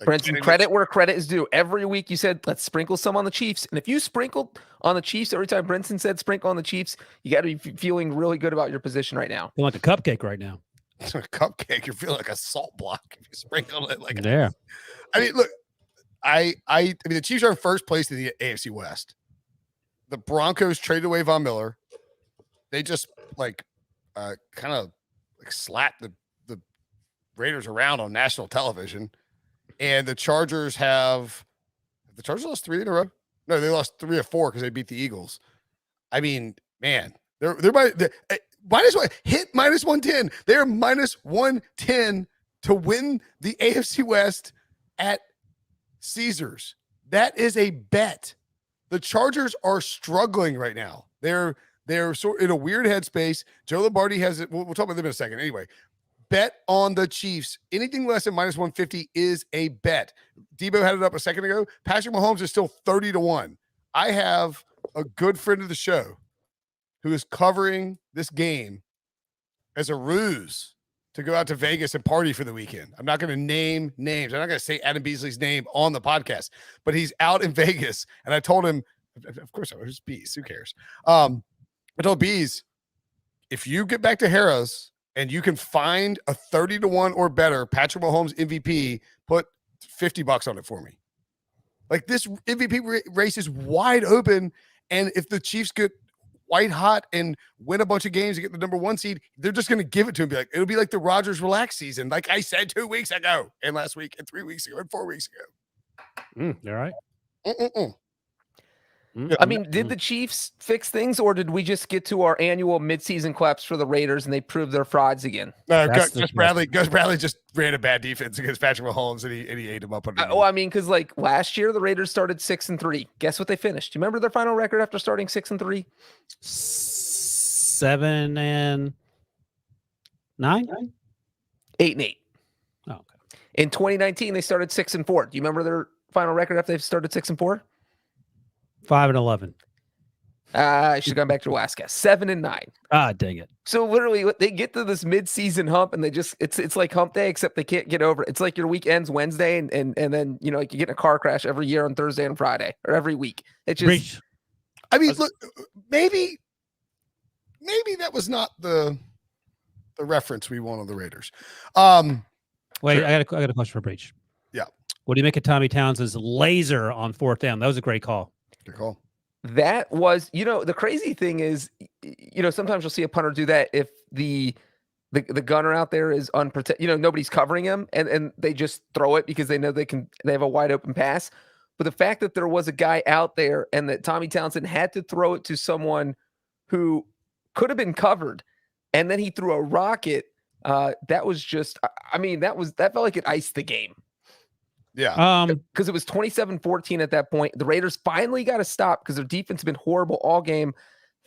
Brinson, credit where credit is due. Every week you said, let's sprinkle some on the Chiefs. And if you sprinkled on the Chiefs every time Brinson said sprinkle on the Chiefs, you got to be feeling really good about your position right now. You're like a cupcake right now. It's a cupcake. You feel like a salt block if you sprinkle it like there. Look, the Chiefs are in first place in the AFC West. The Broncos traded away Von Miller. They just kind of slapped the Raiders around on national television. And the Chargers lost 3 in a row? No, they lost 3 or 4 because they beat the Eagles. I mean, man, they're minus one, hit minus 110. They're minus 110 to win the AFC West at Caesars. That is a bet. The Chargers are struggling right now. They're sort in a weird headspace. Joe Lombardi has it. We'll talk about them in a second. Anyway, bet on the Chiefs. Anything less than minus 150 is a bet. Debo had it up a second ago. Patrick Mahomes is still 30-1. I have a good friend of the show who is covering this game as a ruse to go out to Vegas and party for the weekend. I'm not going to name names. I'm not going to say Adam Beasley's name on the podcast, but he's out in Vegas. And I told him, of course, I was Bees. Who cares? I told Bees, if you get back to Harrah's and you can find a 30-1 or better Patrick Mahomes MVP, put $50 on it for me. Like, this MVP race is wide open. And if the Chiefs get white hot and win a bunch of games and get the number 1 seed, they're just going to give it to him. It'll be like the Rodgers relax season. Like I said 2 weeks ago and last week and 3 weeks ago and 4 weeks ago. All right. I mean, did the Chiefs fix things, or did we just get to our annual midseason claps for the Raiders and they proved their frauds again? No, Gus Bradley just ran a bad defense against Patrick Mahomes and he ate him up. Because last year the Raiders started 6-3. Guess what they finished? Do you remember their final record after starting 6-3? 7-9. 8-8. Oh, okay. In 2019, they started 6-4. Do you remember their final record after they started 6-4? 5-11. I should have gone back to Alaska. 7-9. Ah, dang it. So literally, they get to this mid-season hump, and they just it's like hump day, except they can't get over it. It's like your week ends Wednesday, and then like you get in a car crash every year on Thursday and Friday, or every week. It's just Breech. I mean, look, maybe that was not the reference we want on the Raiders. Wait, sure. I got a question for Breech. Yeah. What do you make of Tommy Townsend's laser on 4th down? That was a great call. Good call. that was, the crazy thing is, sometimes you'll see a punter do that if the gunner out there is unprotected, nobody's covering him, and they just throw it because they know they have a wide open pass. But the fact that there was a guy out there and that Tommy Townsend had to throw it to someone who could have been covered, and then he threw a rocket, that was just, that felt like it iced the game. Yeah. Because it was 27-14 at that point. The Raiders finally got to stop because their defense has been horrible all game.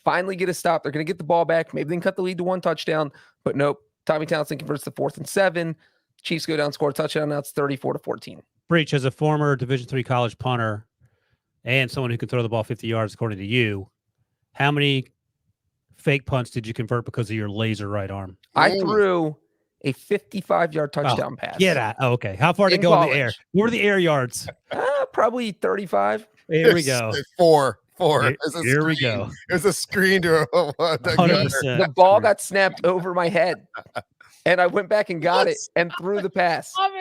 Finally get a stop. They're going to get the ball back. Maybe they can cut the lead to 1 touchdown, but nope. Tommy Townsend converts to 4th and 7. Chiefs go down, score a touchdown. Now it's 34-14. Breech, as a former Division III college punter and someone who can throw the ball 50 yards, according to you, how many fake punts did you convert because of your laser right arm? I threw a 55-yard touchdown pass. Get out. Oh, okay. How far did it go in the air? What were the air yards? Probably 35. Here we go. 4. Here we go. It was a screen to a 100%. The ball got snapped over my head, and I went back and got it and threw the pass. Stop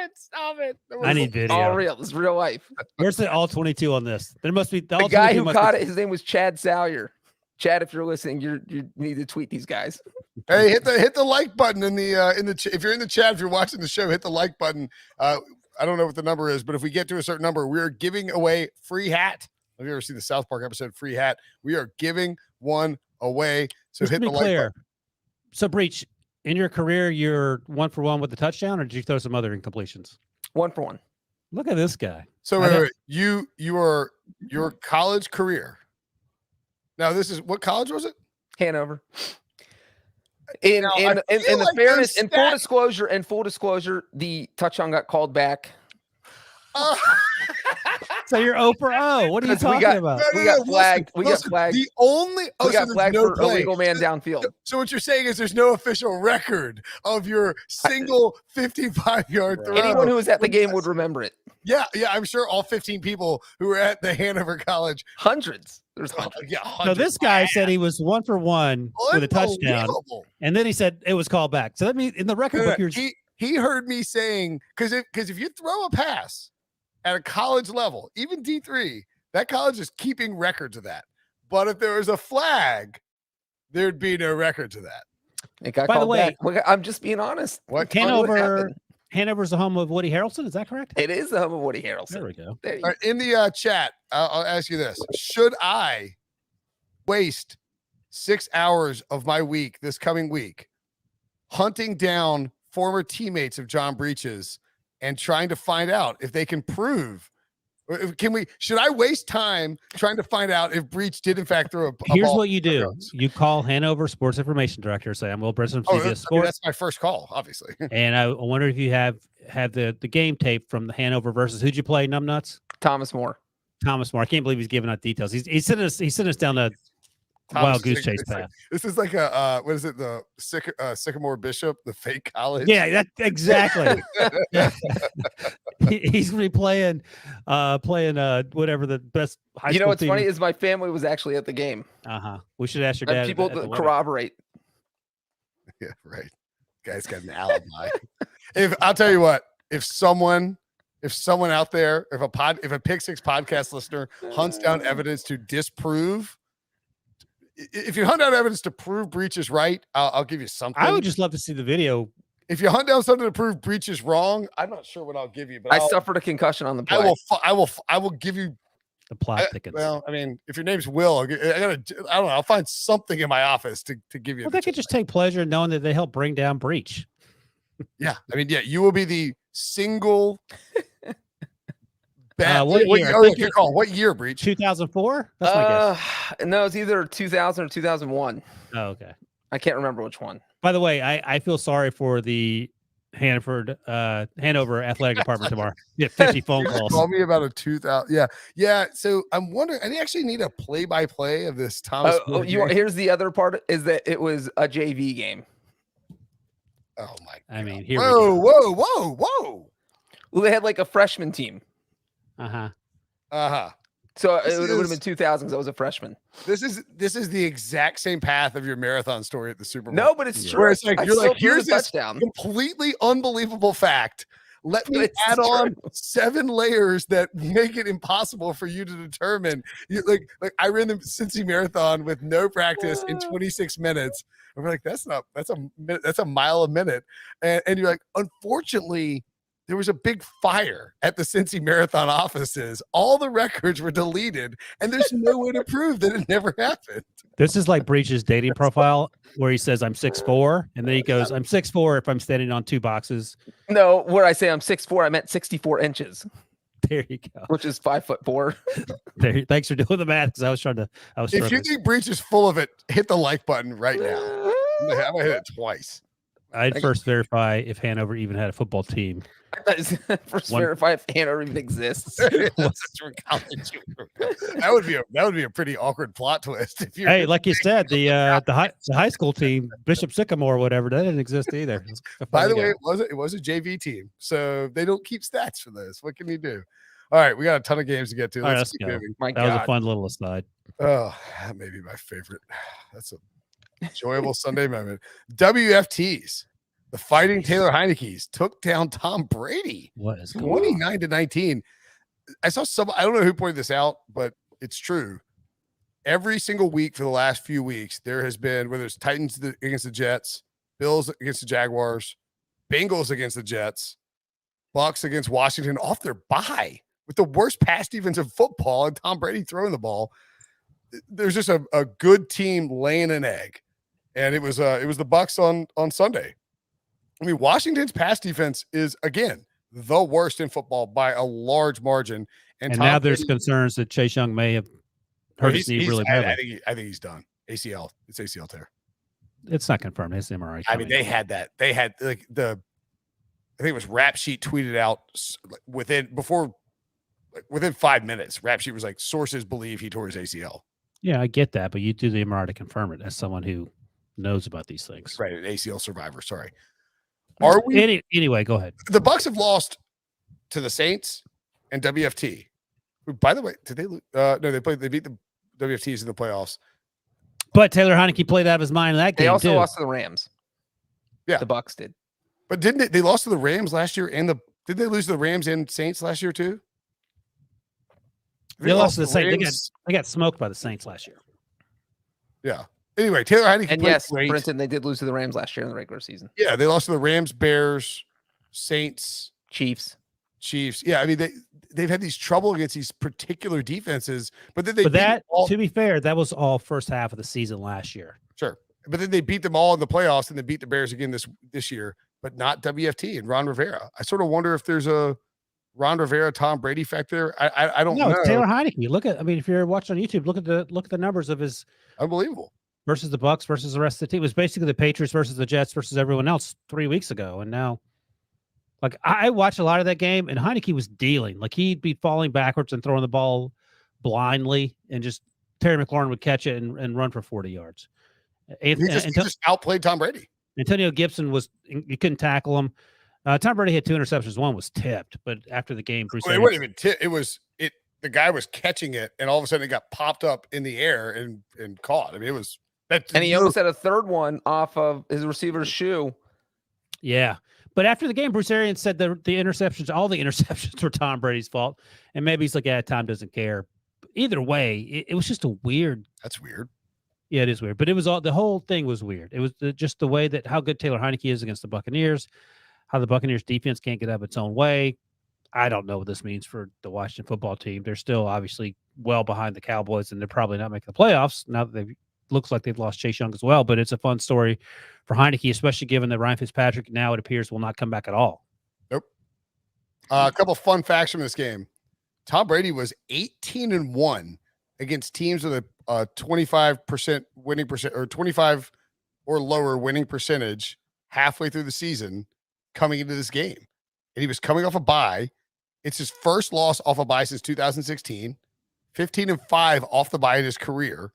it. I need video. All real. It's real life. Where's the all 22 on this? There must be The guy who caught it. His name was Chad Salyer. Chad, if you're listening, you need to tweet these guys. Hey, hit the like button in the if you're in the chat, if you're watching the show, hit the like button. I don't know what the number is, but if we get to a certain number, we're giving away free hat. Have you ever seen the South Park episode Free Hat? We are giving one away. So hit the like button. So Breech, in your career, you're 1 for 1 with the touchdown, or did you throw some other incompletions? 1 for 1. Look at this guy. So wait. Your college career. Now this is what college was it? Hanover. In full disclosure, the touchdown got called back. So you're 0 for 0. What are you talking about? We got flagged. We got flagged. The only we got flagged for illegal man downfield. So what you're saying is there's no official record of your single 55-yard throw. Anyone who was at the game would remember it. Yeah, I'm sure all 15 people who were at the Hanover College. Hundreds. There's hundreds. Yeah, So this guy said he was 1 for 1 with a touchdown, and then he said it was called back. So that means in the record book, he heard me saying, because if you throw a pass at a college level, even D3, that college is keeping records of that. But if there was a flag, there'd be no record to that. It got called back. I'm just being honest. What Hanover's the home of Woody Harrelson. Is that correct? It is the home of Woody Harrelson. There we go. All right, in the chat, I'll ask you this. Should I waste 6 hours of my week this coming week hunting down former teammates of John Breech's and trying to find out if they can prove? Should I waste time trying to find out if Breech did in fact throw a Here's ball? what you do. You call Hanover Sports Information Director, say, I'm Will Brinson from CBS Sports. That's my first call, obviously. And I wonder if you have the game tape from the Hanover versus who'd you play, Numbnuts? Thomas Moore. I can't believe he's giving out details. He sent us down the wild goose chase path. This is like a what is it? The Sycamore Bishop, the fake college. Yeah, that exactly. He's gonna be playing whatever the best high school What's team. funny is my family was actually at the game. We should ask your dad. People to corroborate. Yeah, right. Guy's got an alibi. I'll tell you what, if someone out there, if a Pick Six podcast listener hunts down evidence to disprove. If you hunt down evidence to prove Breech is right, I'll give you something. I would just love to see the video. If you hunt down something to prove Breech is wrong, I'm not sure what I'll give you. But I suffered a concussion on the play. I will give you the plot thickens. Well, I mean, if your name's Will, I don't know. I'll find something in my office to give you. Well, they could just take pleasure in knowing that they helped bring down Breech. Yeah, I mean, you will be the single. What year, Breech? 2004? That's my guess. No, it's either 2000 or 2001. Oh, okay. I can't remember which one. By the way, I feel sorry for the Hanover Athletic Department tomorrow. Get 50 phone calls. Call me about a 2000. Yeah. So I'm wondering. I actually need a play-by-play of this Thomas. Here's the other part: is that it was a JV game. Oh my! God. I mean, here we go. Whoa! Well, they had like a freshman team. So it would have been 2000 because I was a freshman. This is the exact same path of your marathon story at the Super Bowl. No, but it's true. Where it's like you're like, here's this touchdown. Completely unbelievable fact. Let me add on 7 layers that make it impossible for you to determine. Like I ran the Cincy Marathon with no practice in 26 minutes. And we're like, that's a mile a minute. And you're like, unfortunately, there was a big fire at the Cincy Marathon offices. All the records were deleted, and there's no way to prove that it never happened. This is like Breech's dating profile where he says, I'm 6'4", and then he goes, I'm 6'4" if I'm standing on 2 boxes. No, where I say I'm 6'4", I meant 64 inches. There you go. Which is 5'4". Thanks for doing the math, because I was If you think Breech is full of it, hit the like button right now. I'm gonna hit it twice. I'd first verify if Hanover even had a football team. Verify if Hanover even exists. That would be a pretty awkward plot twist. If you Like you said, the high school team, Bishop Sycamore or whatever, that didn't exist either. By the way, it was a JV team, so they don't keep stats for this. What can you do? All right, we got a ton of games to get to. Let's keep go. moving. That was a fun little aside. Oh, that may be my favorite. That's a enjoyable Sunday moment. WFTs. The Fighting Taylor Heineke's took down Tom Brady. What is going on? 29-19. I saw I don't know who pointed this out, but it's true. Every single week for the last few weeks, there has been, whether it's Titans against the Jets, Bills against the Jaguars, Bengals against the Jets, Bucs against Washington off their bye with the worst pass defense of football and Tom Brady throwing the ball. There's just a good team laying an egg. And it was the Bucs on Sunday. I mean, Washington's pass defense is, again, the worst in football by a large margin. And now there's concerns that Chase Young may have hurt his knee really badly. I think he's done. ACL. It's ACL tear. It's not confirmed. It's MRI. I mean, they had that. They had I think it was Rap Sheet tweeted out within 5 minutes. Rap Sheet was like, sources believe he tore his ACL. Yeah, I get that, but you do the MRI to confirm it as someone who knows about these things. Right, an ACL survivor. Sorry. Are we anyway? Go ahead. The Bucs have lost to the Saints and WFT. By the way, did they lose? No, they beat the WFTs in the playoffs. But Taylor Heineke played out of his mind in that game. They also too. lost to the Rams. Yeah, the Bucs did. But didn't they lost to the Rams last year? And did they lose to the Rams and Saints last year too? They lost to the Saints. They got smoked by the Saints last year. Yeah. Anyway, Taylor Heineke and yes, great. Brinson, they did lose to the Rams last year in the regular season. Yeah, they lost to the Rams, Bears, Saints, Chiefs. Yeah, I mean they've had these trouble against these particular defenses, but then they. But to be fair, that was all first half of the season last year. Sure, but then they beat them all in the playoffs, and they beat the Bears again this year, but not WFT and Ron Rivera. I sort of wonder if there's a Ron Rivera, Tom Brady effect there. I don't know. No, it's Taylor Heineke. If you're watching on YouTube, look at the numbers of his unbelievable versus the Bucs versus the rest of the team. It was basically the Patriots versus the Jets versus everyone else 3 weeks ago, and now. Like I watched a lot of that game, and Heineke was dealing. Like he'd be falling backwards and throwing the ball blindly, and just Terry McLaurin would catch it and run for 40 yards. He just outplayed Tom Brady. Antonio Gibson you couldn't tackle him. Tom Brady had 2 interceptions. One was tipped, but after the game, Bruce. It wasn't even tipped. The guy was catching it, and all of a sudden it got popped up in the air and caught. I mean, it was. And he almost had a third one off of his receiver's shoe. Yeah. But after the game, Bruce Arians said all the interceptions were Tom Brady's fault. And maybe he's like, yeah, Tom doesn't care. Either way, it was just a weird. That's weird. Yeah, it is weird. But the whole thing was weird. It was just the way that how good Taylor Heineke is against the Buccaneers, how the Buccaneers defense can't get out of its own way. I don't know what this means for the Washington football team. They're still obviously well behind the Cowboys, and they're probably not making the playoffs now that looks like they've lost Chase Young as well, but it's a fun story for Heineke, especially given that Ryan Fitzpatrick now it appears will not come back at all. Nope. A couple of fun facts from this game. Tom Brady was 18-1 against teams with a 25% winning percent or 25 or lower winning percentage halfway through the season. coming into this game. And he was coming off a bye. It's his first loss off a bye since 2016, 15-5 off the bye in his career.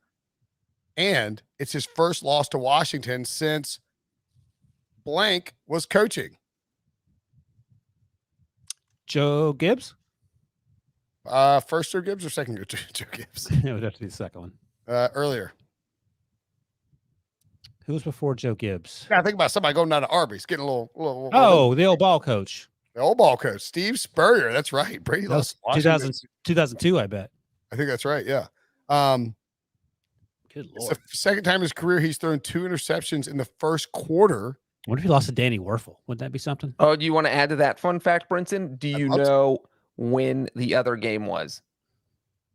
And it's his first loss to Washington since blank was coaching. Joe Gibbs? First Joe Gibbs or second Joe Gibbs? It would have to be the second one. Earlier. Who was before Joe Gibbs? Yeah, think about somebody going down to Arby's, getting a little Oh, the old ball coach. the old ball coach, Steve Spurrier. That's right. Brady That was lost 2002, I bet. I think that's right. Yeah. Good It's Lord. the second time in his career he's thrown 2 interceptions in the first quarter. What if he lost to Danny Werfel? Wouldn't that be something? Oh, do you want to add to that fun fact, Brinson? Do you love to. know when the other game was?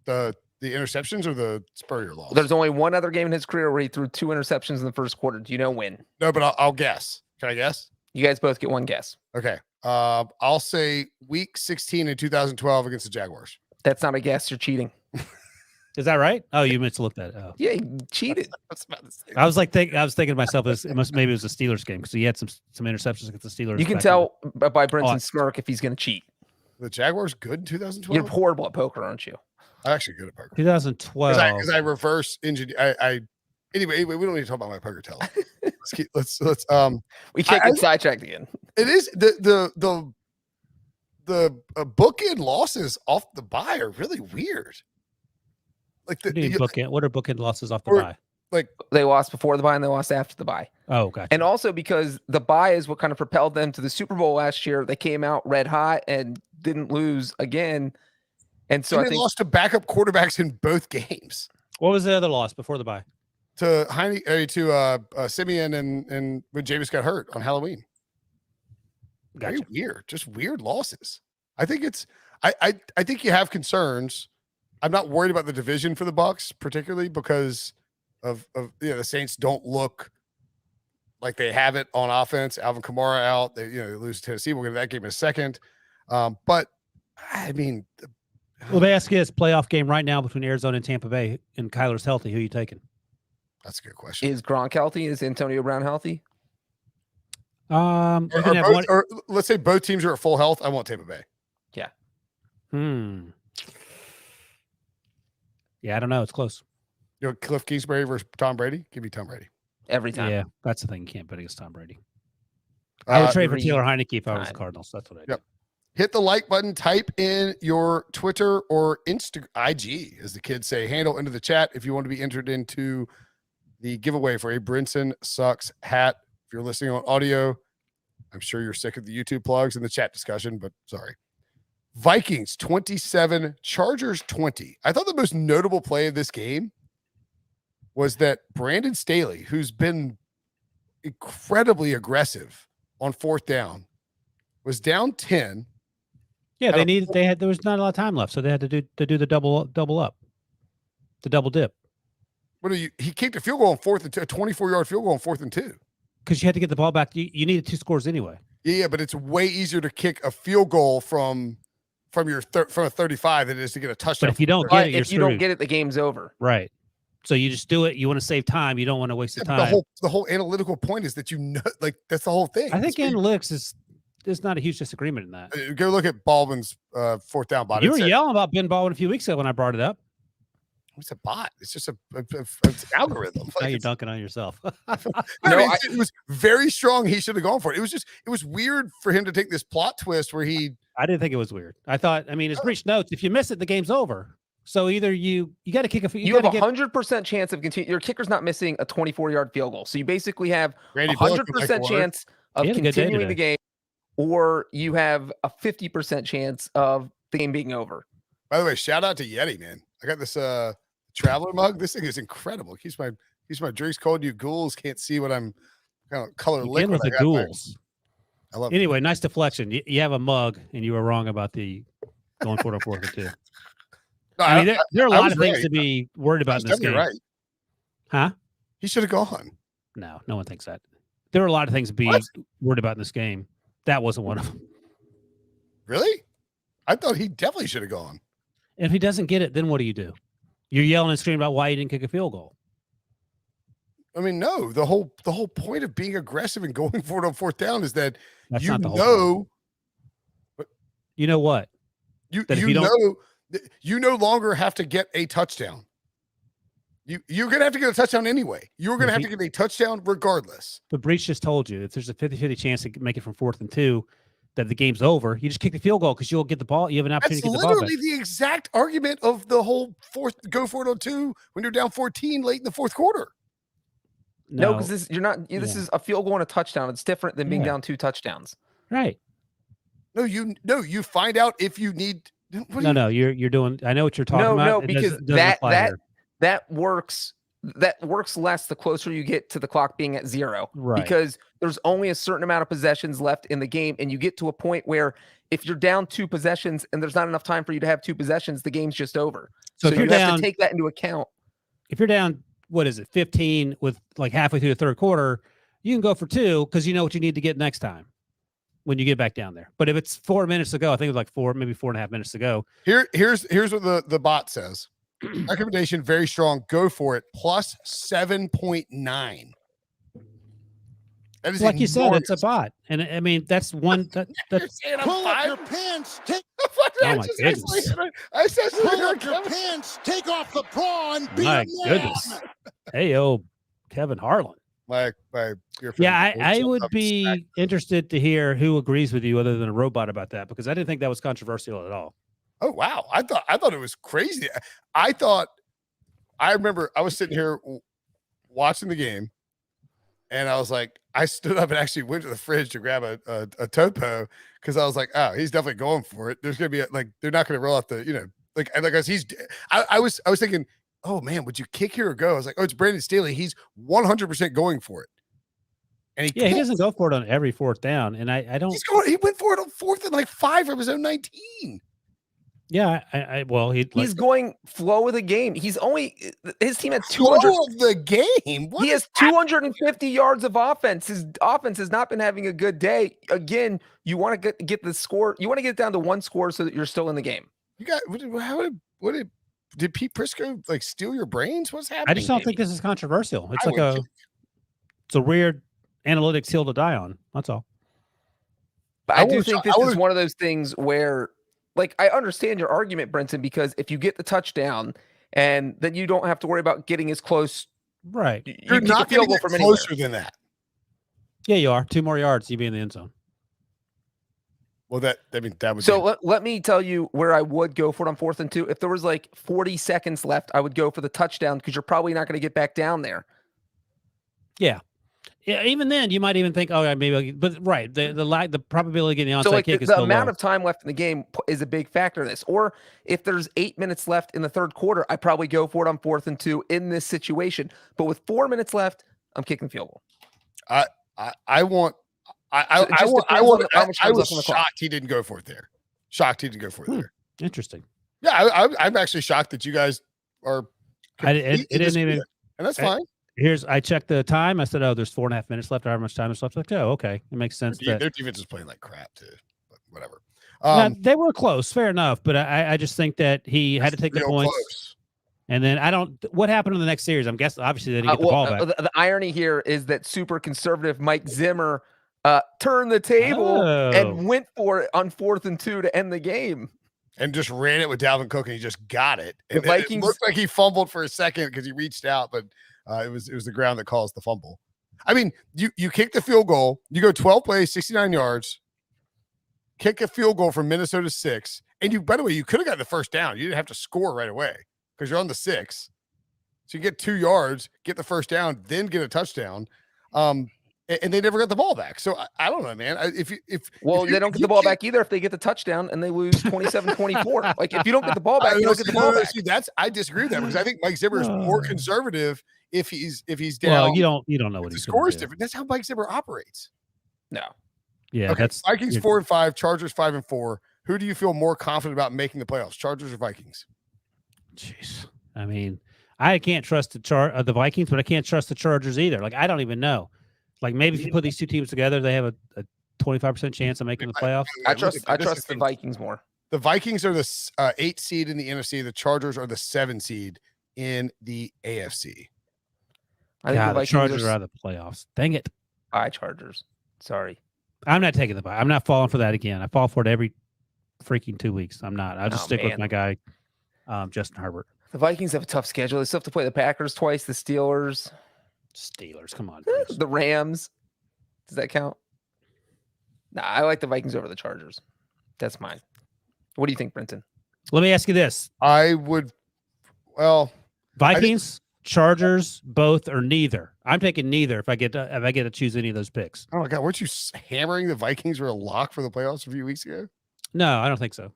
The interceptions or the Spurrier loss? There's only one other game in his career where he threw 2 interceptions in the first quarter. Do you know when? No, but I'll guess. Can I guess? You guys both get one guess. Okay. I'll say week 16 in 2012 against the Jaguars. That's not a guess. You're cheating. Is that right? Oh, you meant to look that. Oh, Yeah, you cheated. I was thinking to myself, maybe it was a Steelers game because he had some interceptions against the Steelers. You can back tell by I- Brinson's smirk if he's going to cheat. The Jaguars good in 2012? You're horrible at poker, aren't you? I'm actually good at poker. in 2012. Because I reverse engineer. Anyway, we don't need to talk about my poker talent. let's We can't get sidetracked again. it is the bookend losses off the bye are really weird. Like What are bookend losses off the Or- bye? like They lost before the bye and they lost after the bye. Oh, gotcha. And also because the bye is what kind of propelled them to the Super Bowl last year. They came out red hot and didn't lose again. And so and I they think lost to backup quarterbacks in both games. What was the other loss before the bye? To Simeon and when Jameis got hurt on Halloween. Very Gotcha. weird, just weird losses. I think it's I think you have concerns. I'm not worried about the division for the Bucs, particularly because of the Saints don't look like they have it on offense. Alvin Kamara out, they lose to Tennessee. We'll get to that game in a second. But I mean, Well, they ask you this playoff game right now between Arizona and Tampa Bay, and Kyler's healthy. Who are you taking? that's a good question. is Gronk healthy? Is Antonio Brown healthy? You can have Both- one. or let's say both teams are at full health. I want Tampa Bay. Yeah, I don't know. It's close. Cliff Kingsbury versus Tom Brady. Give me Tom Brady. Every time. Yeah, that's the thing. You can't bet against Tom Brady. I would trade for every Taylor Heineke if I was the time. Cardinals. That's what I do. Yep. Hit the like button, type in your Twitter or IG, as the kids say, handle into the chat if you want to be entered into the giveaway for a Brinson Sucks hat. If you're listening on audio, I'm sure you're sick of the YouTube plugs and the chat discussion, but sorry. Vikings 27, Chargers 20. I thought the most notable play of this game was that Brandon Staley, who's been incredibly aggressive on 4th down, was down 10. Yeah, I there was not a lot of time left, so they had to do the double up, the double dip, He kicked a field goal on 4th and 2, a 24-yard field goal on 4th and 2. because you had to get the ball back. You needed 2 scores anyway. Yeah, but it's way easier to kick a field goal from a 35 than it is to get a touchdown. But if you don't But get it, you're if you don't screwed. get it, the game's over. Right. So you just do it. You want to save time. You don't want to waste the but time. the whole analytical point is that that's the whole thing. I think It's- analytics there's not a huge disagreement in that. go look at Baldwin's 4th down bot. You were yelling about Ben Baldwin a few weeks ago when I brought it up. It's a bot. It's just it's an algorithm. Now Like, you're dunking on yourself. it was very strong. He should have gone for it. It was weird for him to take this plot twist where he I didn't think it was weird. I thought, as Breech notes, if you miss it, the game's over. So either you got to kick a You have a 100% chance of continuing. Your kicker's not missing a 24-yard field goal. So you basically have a Randy Bullock would like 100% to work. chance of He had a good day continuing the today. game, or you have a 50% chance of the game being over. By the way, shout out to Yeti, man. I got this traveler mug. This thing is incredible. Keeps my drinks cold. You ghouls can't see what I'm kind of color Again liquid. with the I got my- ghouls. I love it. Anyway, nice deflection. You have a mug, and you were wrong about the going for it on 4th and 2. No, I mean, there are a I lot was of things right. to be worried about in this game. Right. Huh? He should have gone. No one thinks that. There are a lot of things to be What? worried about in this game. That wasn't one of them. Really? I thought he definitely should have gone. And if he doesn't get it, then what do? You're yelling and screaming about why he didn't kick a field goal. I mean, no. The whole point of being aggressive and going for it on 4th down is that That's you not the whole know, You know what? you That if you you don't- know that you no longer have to get a touchdown. You're gonna have to get a touchdown anyway. You're gonna have to get a touchdown regardless. But Breech just told you if there's a 50-50 chance to make it from 4th and 2, that the game's over. You just kick the field goal because you'll get the ball. You have an opportunity That's to get the ball back. literally the exact argument of the whole go for it on 2 when you're down 14 late in the fourth quarter. No, because this This is a field goal and a touchdown. It's different than being Yeah. down 2 touchdowns. Right. No, you find out if you need. No, you're doing. I know what you're talking about. No, It because doesn't apply here. that works less the closer you get to the clock being at 0. Right. Because there's only a certain amount of possessions left in the game, and you get to a point where if you're down 2 possessions and there's not enough time for you to have 2 possessions, the game's just over. So if you you're have down, to take that into account. if you're down, what is it, 15 with like halfway through the third quarter, you can go for 2 because you know what you need to get next time when you get back down there. But if it's 4 minutes to go, I think it was like maybe 4.5 minutes to go. Here's what the bot says. Recommendation very strong. Go for it. Plus 7.9. That is Like you said, it's a enormous. bot, and I mean that's one. You're That's saying I'm Pull up 5? your pants, take Oh my goodness. I said pull up your pants, take off the bra and be My a man. goodness. Hey, Kevin Harlan. my dear friend, Yeah, I Wilson would up be snack. interested to hear who agrees with you other than a robot about that, because I didn't think that was controversial at all. Oh wow! I thought it was crazy. I remember I was sitting here watching the game, and I was like, I stood up and actually went to the fridge to grab a topo because I was like, oh, he's definitely going for it. There's gonna be they're not gonna roll out the as he's. I was thinking, oh man, would you kick here or go? I was like, oh, it's Brandon Staley. He's 100% going for it, and He doesn't go for it on every 4th down, and I don't. He went for it on 4th and 5 of his own 19. Yeah, He's going flow of the game. His team had Flow 200. of the game. What He is has 250 yards of offense. His offense has not been having a good day. Again, you want to get the score. You want to get it down to 1 score so that you're still in the game. You got did Pete Prisco steal your brains? What's happening? I just don't think this is controversial. It's I like would it's a weird analytics hill to die on. That's all. But I I do would've think shot- I this is would've- one of those things where, I understand your argument, Brinson, because if you get the touchdown and then you don't have to worry about getting as close. Right. You You're kick not a field going goal to get from anywhere. closer than that. Yeah, you are. 2 more yards, you'd be in the end zone. Well, that would. So let me tell you where I would go for it on 4th and 2. If there was 40 seconds left, I would go for the touchdown because you're probably not going to get back down there. Yeah. Yeah, even then, you might even think, oh, yeah, maybe. But right, the probability of getting the onside So kick is the still amount low. of time left in the game is a big factor in this. Or if there's 8 minutes left in the third quarter, I probably go for it on 4th and 2 in this situation. But with 4 minutes left, I'm kicking field goal. I want. So it just depends on how much I time's was left on the clock. shocked he didn't go for it there. Shocked he didn't go for it there. Interesting. Yeah, I'm actually shocked that you guys are. It didn't completely even. and that's I- fine. I checked the time. I said, oh, there's 4.5 minutes left. However much time is left. Like, oh, okay, it makes sense. Their That, defense is playing like crap too. But whatever. now, they were close, fair enough. But I just think that he had to that's take the real points. close. And then I don't. What happened in the next series? I'm guessing obviously they didn't get the ball back. The irony here is that super conservative Mike Zimmer turned the table Oh. and went for it on 4th and 2 to end the game. And just ran it with Dalvin Cook, and he just got it. The And it Vikings- looked like he fumbled for a second because he reached out, but it was the ground that caused the fumble. I mean, you kick the field goal, you go 12 plays, 69 yards, kick a field goal from Minnesota 6, and you. By the way, you could have got the first down. You didn't have to score right away because you're on the 6. So you get 2 yards, get the first down, then get a touchdown. And they never got the ball back. So I don't know, man. If They don't get the ball back either if they get the touchdown and they lose 27-24. If you don't get the ball back, you don't get the ball back. See, I disagree with that because I think Mike Zimmer is more conservative if he's down. Well, you don't know what the he's score is do. different. That's how Mike Zimmer operates. No. Yeah, Okay, that's Vikings 4-5, Chargers 5-4. Who do you feel more confident about making the playoffs, Chargers or Vikings? Jeez. I mean, I can't trust the Vikings, but I can't trust the Chargers either. I don't even know. Maybe if you put these two teams together, they have a 25% chance of making the playoffs. I trust the Vikings more. The Vikings are the 8 seed in the NFC. The Chargers are the 7 seed in the AFC. I think Yeah, the the Vikings Chargers are out of the playoffs. Dang it. Chargers. Sorry. I'm not taking the bye. I'm not falling for that again. I fall for it every freaking 2 weeks. I'm not. I'll just stick with my guy, Justin Herbert. The Vikings have a tough schedule. They still have to play the Packers twice, the Steelers. Come on. Please. The Rams. Does that count? Nah, I like the Vikings over the Chargers. That's mine. What do you think, Brinson? Let me ask you this. Vikings, Chargers, both or neither? I'm taking neither if I get to choose any of those picks. Oh my God, weren't you hammering the Vikings were a lock for the playoffs a few weeks ago? No, I don't think so.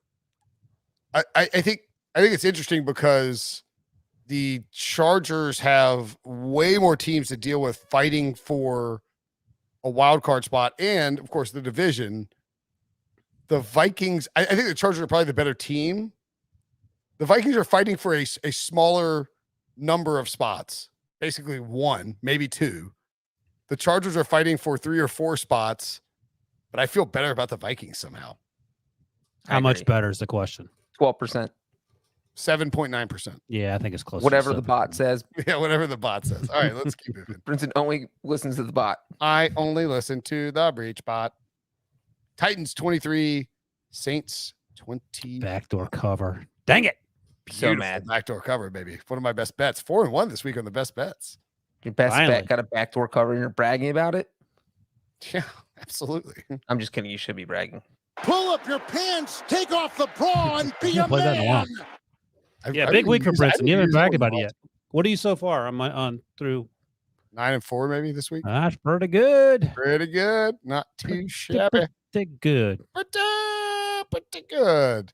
I think it's interesting because the Chargers have way more teams to deal with fighting for a wild card spot and, of course, the division. The Vikings, I think the Chargers are probably the better team. The Vikings are fighting for a smaller number of spots, basically one, maybe two. The Chargers are fighting for 3 or 4 spots, but I feel better about the Vikings somehow. How much better is the question? 12%. 7.9%. Yeah, I think it's close. Whatever the bot says. Yeah, whatever the bot says. All right, let's keep moving. Brinson only listens to the bot. I only listen to the Breech bot. Titans 23, Saints 20. Backdoor cover. Dang it. So mad. Backdoor cover, baby. One of my best bets. 4-1 this week on the best bets. Your best bet got a backdoor cover and you're bragging about it? Yeah, absolutely. I'm just kidding. You should be bragging. Pull up your pants, take off the bra, and be a man. Big week for Brinson. You haven't bragged about it yet. What are you so far on through 9-4 maybe this week? That's pretty good. Pretty good. Not too shabby. Pretty good. Pretty good.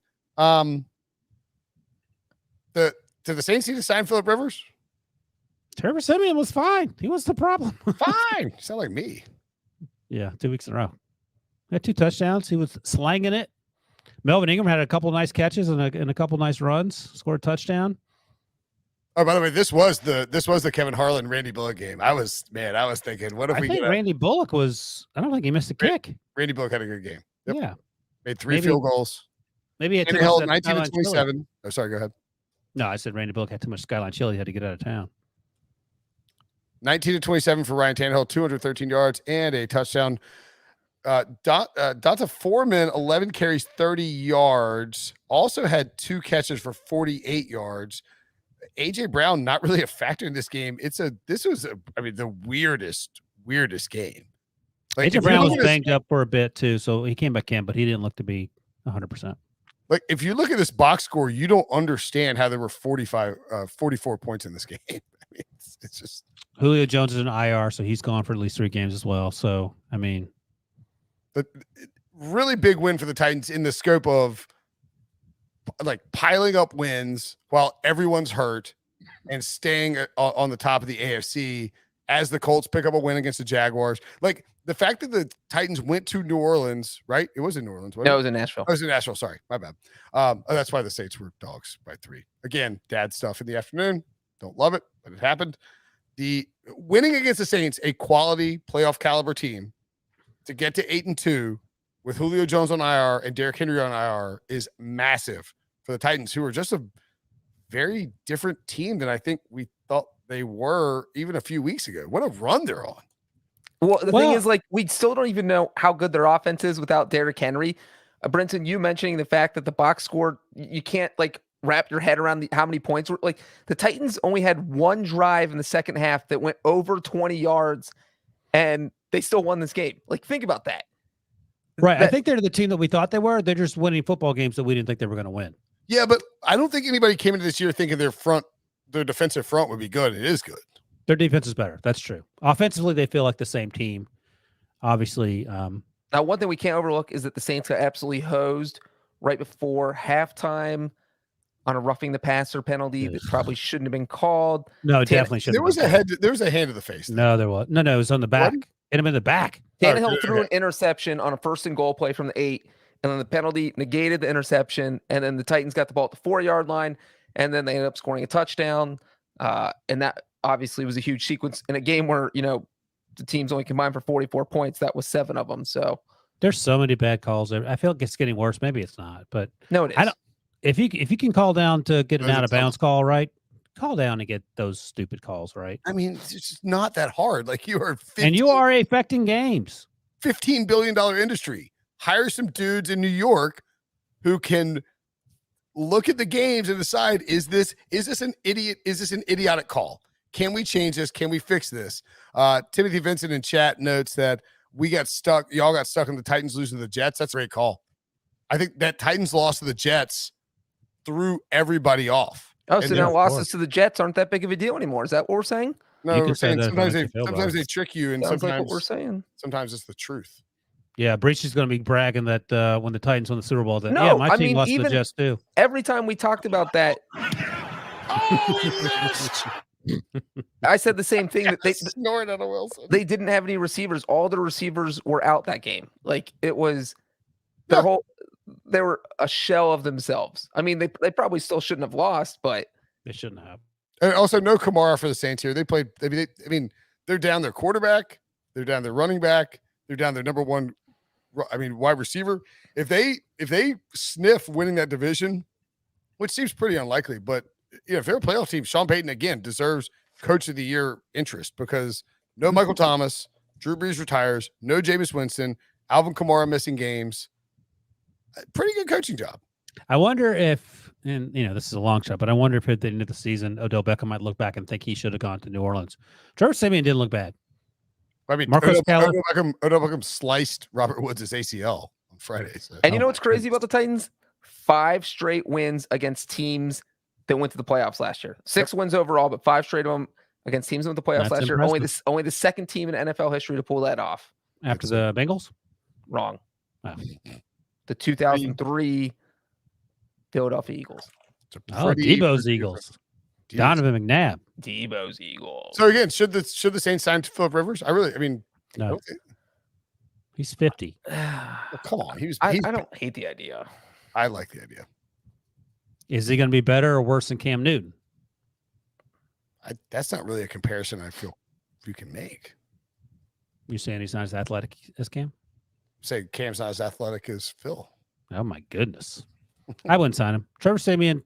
Did the Saints need to sign Phillip Rivers? Trevor Siemian was fine. He was the problem. Fine. You sound like me. Yeah, 2 weeks in a row. Had 2 touchdowns. He was slanging it. Melvin Ingram had a couple nice catches and a couple nice runs. Scored a touchdown. Oh, by the way, this was the Kevin Harlan Randy Bullock game. I was thinking, what if we? I think Randy Bullock was. I don't think he missed a kick. Randy Bullock had a good game. Yep. Yeah, made 3 field goals. Maybe he had and too held much 19-27. Oh, sorry. Go ahead. No, I said Randy Bullock had too much skyline chill. He had to get out of town. 19-27 for Ryan Tannehill, 213 yards and a touchdown. Donta Foreman, 11 carries, 30 yards. Also had 2 catches for 48 yards. AJ Brown not really a factor in this game. This was the weirdest game. Like, AJ Brown was banged up for a bit too, so he came back in, but he didn't look to be 100%. Like, if you look at this box score, you don't understand how there were 44 points in this game. I mean, it's just Julio Jones is an IR, so he's gone for at least 3 games as well. So, I mean, the really big win for the Titans in the scope of like piling up wins while everyone's hurt and staying on the top of the AFC as the Colts pick up a win against the Jaguars. Like, the fact that the Titans went to New Orleans, right? It was in New Orleans. No, it was in Nashville. Oh, it was in Nashville. Sorry, my bad. That's why the Saints were dogs by 3. Again, dad stuff in the afternoon. Don't love it, but it happened. The winning against the Saints, a quality playoff caliber team, to get to 8-2 with Julio Jones on IR and Derrick Henry on IR is massive for the Titans, who are just a very different team than I think we thought they were even a few weeks ago. What a run they're on. Well, the thing is, like, we still don't even know how good their offense is without Derrick Henry. Brinson, you mentioning the fact that the box score, you can't like wrap your head around how many points were. Like, the Titans only had 1 drive in the second half that went over 20 yards, and they still won this game. Like, think about that. Right. I think they're the team that we thought they were. They're just winning football games that we didn't think they were going to win. Yeah, but I don't think anybody came into this year thinking their defensive front would be good. It is good. Their defense is better. That's true. Offensively, they feel like the same team. Obviously. Now, one thing we can't overlook is that the Saints got absolutely hosed right before halftime on a roughing the passer penalty that probably shouldn't have been called. No, definitely shouldn't. There was a head. There was a hand to the face. No, there was. No, it was on the back. Hit him in the back. Tannehill threw an interception on a 1st and goal play from the 8, and then the penalty negated the interception, and then the Titans got the ball at the 4-yard line, and then they ended up scoring a touchdown. And that obviously was a huge sequence in a game where, the teams only combined for 44 points. That was 7 of them. So there's so many bad calls. I feel like it's getting worse. Maybe it's not, but no, it is. I don't. If you can call down to get an out of bounds call, right? Call down and get those stupid calls, right? I mean, it's just not that hard. Like, you are 15. And you are affecting games. $15 billion industry. Hire some dudes in New York who can look at the games and decide, is this an idiotic call? Can we change this? Can we fix this? Timothy Vincent in chat notes that y'all got stuck on the Titans losing to the Jets. That's a great call. I think that Titans loss to the Jets threw everybody off. Oh, so now losses to the Jets aren't that big of a deal anymore. Is that what we're saying? No, we're saying sometimes they trick you, and Sounds sometimes like what we're saying. Sometimes it's the truth. Yeah, Breech is going to be bragging that when the Titans won the Super Bowl, that No, my team lost to the Jets too. Every time we talked about that, I said the same thing. That snoring at a Wilson. They didn't have any receivers. All the receivers were out that game. Like it was their whole. They were a shell of themselves. I mean, they probably still shouldn't have lost, but they shouldn't have. And also, no Kamara for the Saints here. They played. I mean, they're down their quarterback. They're down their running back. They're down their number one. Wide receiver. If they sniff winning that division, which seems pretty unlikely, but if they're a playoff team, Sean Payton again deserves Coach of the Year interest because no Michael Thomas, Drew Brees retires, no Jameis Winston, Alvin Kamara missing games. Pretty good coaching job. I wonder if, and this is a long shot, but I wonder if at the end of the season, Odell Beckham might look back and think he should have gone to New Orleans. Trevor Siemian didn't look bad. I mean, Odell Beckham sliced Robert Woods' ACL on Friday. So. And you know what's crazy about the Titans? 5 straight wins against teams that went to the playoffs last year. 6 wins overall, but 5 straight of them against teams that went to the playoffs last year. Only the second team in NFL history to pull that off. After the Bengals? Wrong. Oh. The 2003 Philadelphia Eagles. Debo's Eagles. Donovan McNabb. Debo's Eagles. So again, should the Saints sign to Phillip Rivers? No. He's 50. Come on. I don't hate the idea. I like the idea. Is he going to be better or worse than Cam Newton? That's not really a comparison I feel you can make. You're saying he's not as athletic as Cam? Say Cam's not as athletic as Phil. Oh my goodness. I wouldn't sign him. Trevor Siemian,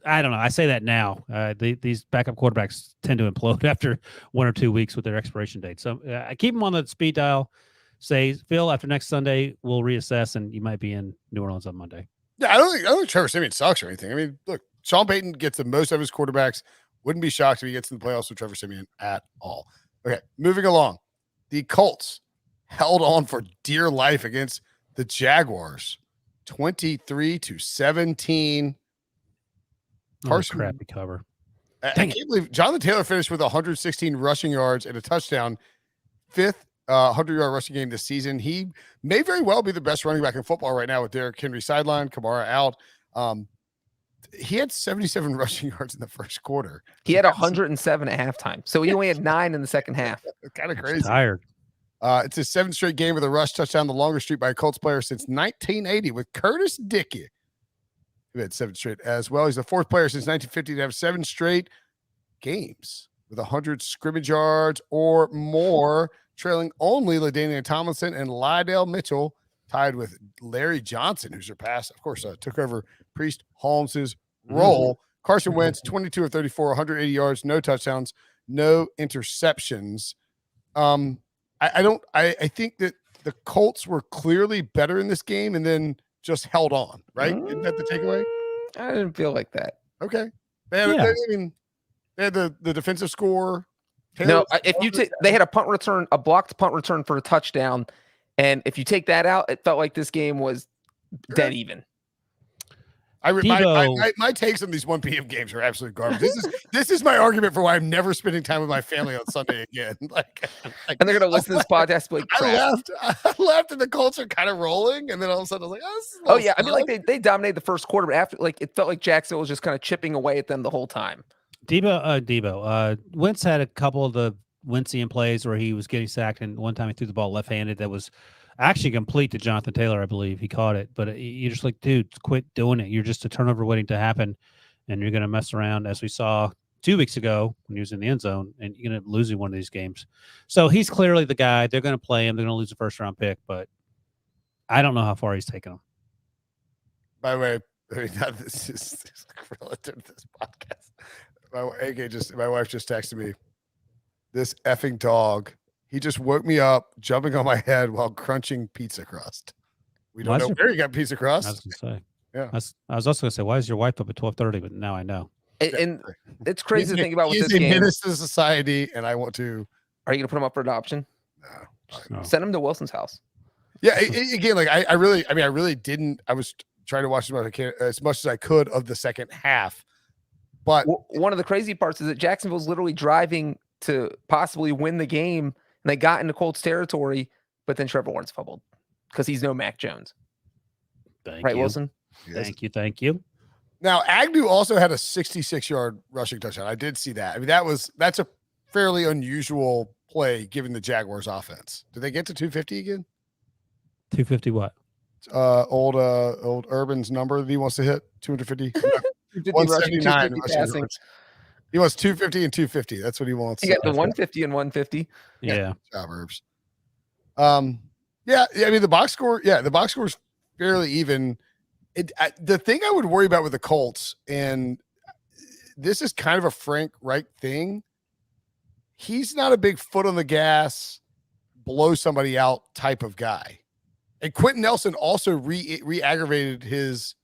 I don't know. I say that now. These backup quarterbacks tend to implode after 1 or 2 weeks with their expiration date. So I keep him on the speed dial. Say, Phil, after next Sunday, we'll reassess, and you might be in New Orleans on Monday. Yeah, I don't think Trevor Siemian sucks or anything. I mean, look, Sean Payton gets the most of his quarterbacks. Wouldn't be shocked if he gets in the playoffs with Trevor Siemian at all. Okay, moving along. The Colts held on for dear life against the Jaguars, 23-17. Carson, crappy cover. I can't believe Jonathan Taylor finished with 116 rushing yards and a touchdown, 5th 100-yard rushing game this season. He may very well be the best running back in football right now with Derrick Henry sideline, Kamara out. He had 77 rushing yards in the first quarter. He had 107 at halftime, so he only had 9 in the second half. Kind of crazy. Tired. It's his 7th straight game with a rush touchdown, the longest streak by a Colts player since 1980 with Curtis Dickey, who had 7 straight as well. He's the 4th player since 1950 to have 7 straight games with 100 scrimmage yards or more, trailing only LaDainian Tomlinson and Lydell Mitchell, tied with Larry Johnson, who surpassed, of course, took over Priest Holmes's role. Carson Wentz, 22 of 34, 180 yards, no touchdowns, no interceptions. I think that the Colts were clearly better in this game and then just held on, right? Isn't that the takeaway? I didn't feel like that. Okay. They had the defensive score. No, if you they had a punt return, a blocked punt return for a touchdown, and if you take that out, it felt like this game was dead even. My takes on these 1 p.m. games are absolute garbage. This is my argument for why I'm never spending time with my family on Sunday again. And they're gonna listen to this podcast. Like, I left, and the Colts are kind of rolling, and then all of a sudden I was like, "Oh yeah." I mean, like they dominated the first quarter, but after, like, it felt like Jacksonville was just kind of chipping away at them the whole time. Wentz had a couple of the Wentzian plays where he was getting sacked, and one time he threw the ball left-handed that was actually complete to Jonathan Taylor, I believe. He caught it, but you're just like, dude, quit doing it. You're just a turnover waiting to happen, and you're going to mess around, as we saw 2 weeks ago when he was in the end zone, and you're going to lose one of these games. So he's clearly the guy. They're going to play him. They're going to lose a first-round pick, but I don't know how far he's taken them. By the way, this is relative to this podcast. My wife just texted me, this effing dog, he just woke me up, jumping on my head while crunching pizza crust. We don't know where he got pizza crust. I was gonna say. Yeah. I was also gonna say, why is your wife up at 12:30? But now I know. And it's crazy to think about with He's this a game. menace to society, and I want to. Are you going to put him up for adoption? No. No. Send him to Wilson's house. Yeah, again, like I really didn't. I was trying to watch as much as I could of the second half, but One of the crazy parts is that Jacksonville's literally driving to possibly win the game, and they got into Colts territory, but then Trevor Lawrence fumbled because he's no Mac Jones. Thank Right, you. Wilson? Thank you. Now Agnew also had a 66-yard rushing touchdown. I did see that. I mean, that's a fairly unusual play given the Jaguars offense. Did they get to 250 again? 250 what? Old Urban's number that he wants to hit 250. 179. 179 rushing yards. He wants 250 and 250. That's what he wants. He got the 150 and 150. Yeah. Job, Herbs. Yeah. I mean, the box score is fairly even. The thing I would worry about with the Colts, and this is kind of a Frank Reich thing, he's not a big foot on the gas, blow somebody out type of guy. And Quentin Nelson also re-aggravated his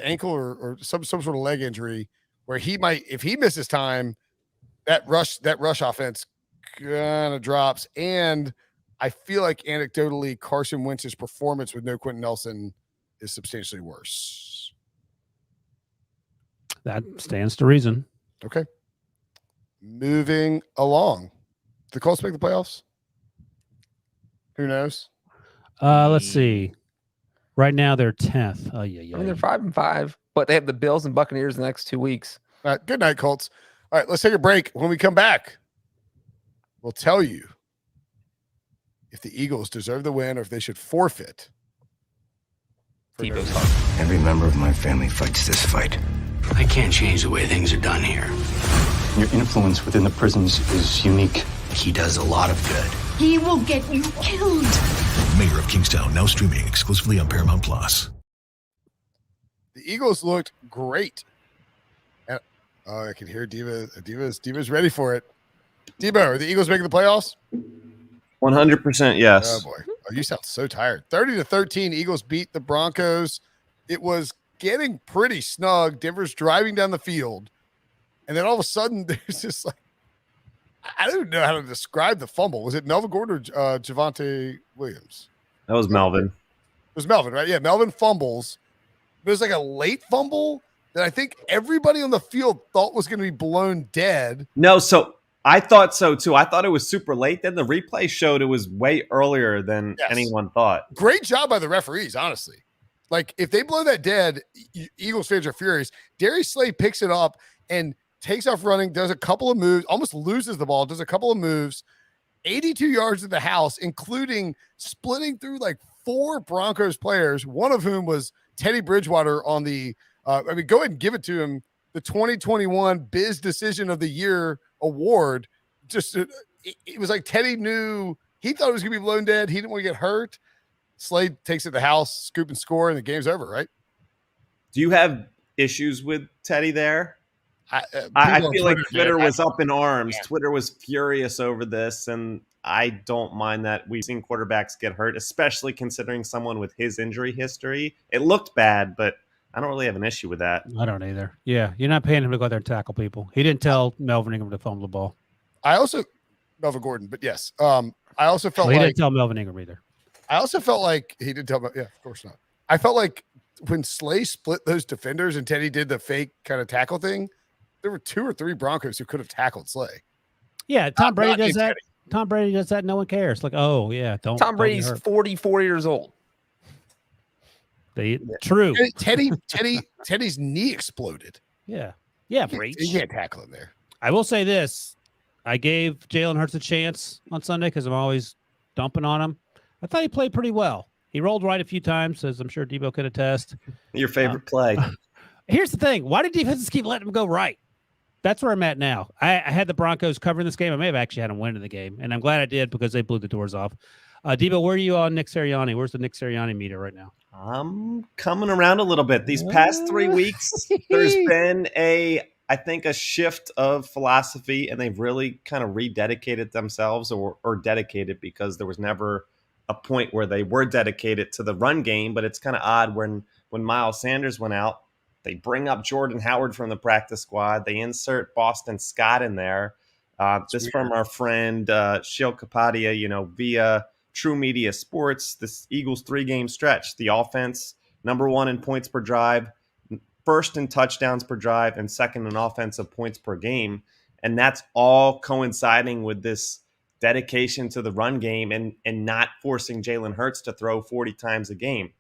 ankle or some sort of leg injury where he might, if he misses time, that rush offense kind of drops. And I feel like anecdotally Carson Wentz's performance with no Quentin Nelson is substantially worse. That stands to reason. Okay. Moving along. The Colts make the playoffs? Who knows? Let's see. Right now they're 10th. Oh yeah. I mean, they're 5-5, but they have the Bills and Buccaneers the next 2 weeks. All right. Good night, Colts. All right. Let's take a break. When we come back, we'll tell you if the Eagles deserve the win or if they should forfeit. Every member of my family fights this fight. I can't change the way things are done here. Your influence within the prisons is unique. He does a lot of good. He will get you killed. Mayor of Kingstown, now streaming exclusively on Paramount Plus. The Eagles looked great. And, I can hear Diva. Diva's ready for it. Debo, are the Eagles making the playoffs? 100% yes. Oh boy. Oh, you sound so tired. 30-13, Eagles beat the Broncos. It was getting pretty snug. Denver's driving down the field. And then all of a sudden, there's just like, I don't know how to describe the fumble. Was it Melvin Gordon or Javonte Williams? That was Melvin. It was Melvin, right? Yeah, Melvin fumbles. It was like a late fumble that I think everybody on the field thought was going to be blown dead. No, so I thought so too. I thought it was super late. Then the replay showed it was way earlier than anyone thought. Great job by the referees, honestly. Like, if they blow that dead, Eagles fans are furious. Darius Slay picks it up and takes off running, does a couple of moves, almost loses the ball, does a couple of moves, 82 yards to the house, including splitting through like 4 Broncos players, one of whom was Teddy Bridgewater on the go ahead and give it to him, the 2021 Biz Decision of the Year award. Just it was like Teddy knew, he thought it was going to be blown dead. He didn't want to get hurt. Slade takes it to the house, scoop and score, and the game's over, right? Do you have issues with Teddy there? I feel like Twitter was up in arms. Yeah. Twitter was furious over this, and I don't mind that we've seen quarterbacks get hurt, especially considering someone with his injury history. It looked bad, but I don't really have an issue with that. I don't either. Yeah, you're not paying him to go out there and tackle people. He didn't tell Melvin Ingram to fumble the ball. Melvin Gordon, but yes. I also felt he like didn't tell Melvin Ingram either. I also felt like he didn't tell me. Yeah, of course not. I felt like when Slay split those defenders and Teddy did the fake kind of tackle thing, there were 2 or 3 Broncos who could have tackled Slay. Yeah, Tom Brady does that. Tom Brady does that. No one cares. Like, oh yeah, Tom Brady's 44 years old. True. Teddy's knee exploded. Yeah, Breech. You can't tackle him there. I will say this: I gave Jalen Hurts a chance on Sunday because I'm always dumping on him. I thought he played pretty well. He rolled right a few times, as I'm sure Debo could attest. Your favorite play. Here's the thing. Why did defenses keep letting him go right? That's where I'm at now. I had the Broncos covering this game. I may have actually had them win in the game, and I'm glad I did because they blew the doors off. Debo, where are you on Nick Sirianni? Where's the Nick Sirianni meter right now? I'm coming around a little bit. These past 3 weeks, there's been a I think a shift of philosophy, and they've really kind of rededicated themselves or dedicated, because there was never a point where they were dedicated to the run game. But it's kind of odd when Miles Sanders went out, they bring up Jordan Howard from the practice squad. They insert Boston Scott in there. This from our friend Shil Kapadia, via True Media Sports. This Eagles 3-game stretch, the offense #1 in points per drive, first in touchdowns per drive, and second in offensive points per game. And that's all coinciding with this dedication to the run game and not forcing Jalen Hurts to throw 40 times a game.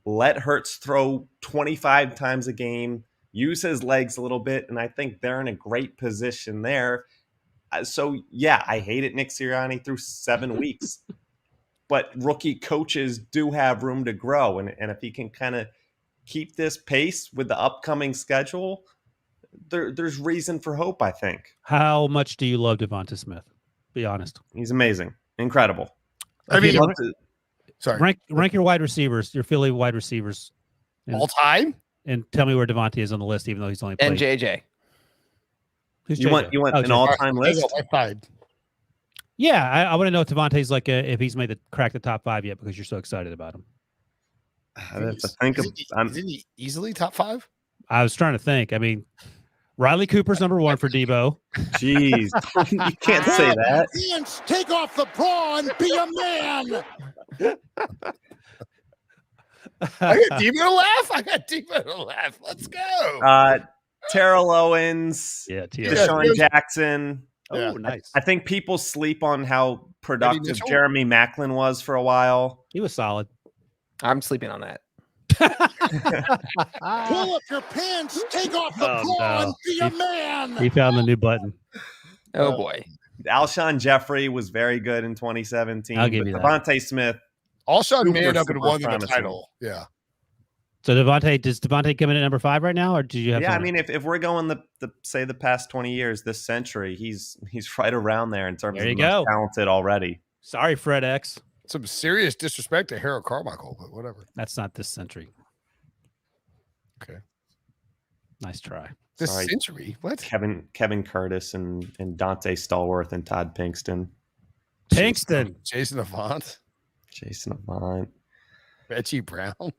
Let Hurts throw 25 times a game, use his legs a little bit, and I think they're in a great position there. So, yeah, I hated Nick Sirianni through 7 weeks. But rookie coaches do have room to grow. And if he can kind of keep this pace with the upcoming schedule, there's reason for hope, I think. How much do you love Devonta Smith? Be honest. He's amazing. Incredible. I mean, sorry. Rank your wide receivers, your Philly wide receivers. All time? And tell me where Devontae is on the list, even though he's only played. And JJ. Who's you JJ? want an all-time list? Yeah, I want to know if Devontae's if he's made crack the top 5 yet, because you're so excited about him. Isn't he easily top 5? I was trying to think. I mean, Riley Cooper's #1 for Debo. Jeez, you can't say that. Hands, take off the bra and be a man. I got Debo to laugh. Let's go. Terrell Owens. Yeah, Deshaun Jackson. Oh, nice. I think people sleep on how productive Jeremy Maclin was for a while. He was solid. I'm sleeping on that. Pull up your pants, take off the bra and be a man. He found the new button. Oh, boy. Alshon Jeffrey was very good in 2017. I'll give you that. Devontae Smith. Alshon manned up and won the title. Yeah. So does Devontae come in at #5 right now, or do you have? Yeah, I mean, if we're going the past 20 years, this century, he's right around there in terms of most talented already. Sorry, Fred X. Some serious disrespect to Harold Carmichael, but whatever. That's not this century. Okay. Nice try. This century? What? Kevin Curtis and Dante Stallworth and Todd Pinkston. Jason Avant. Reggie Brown.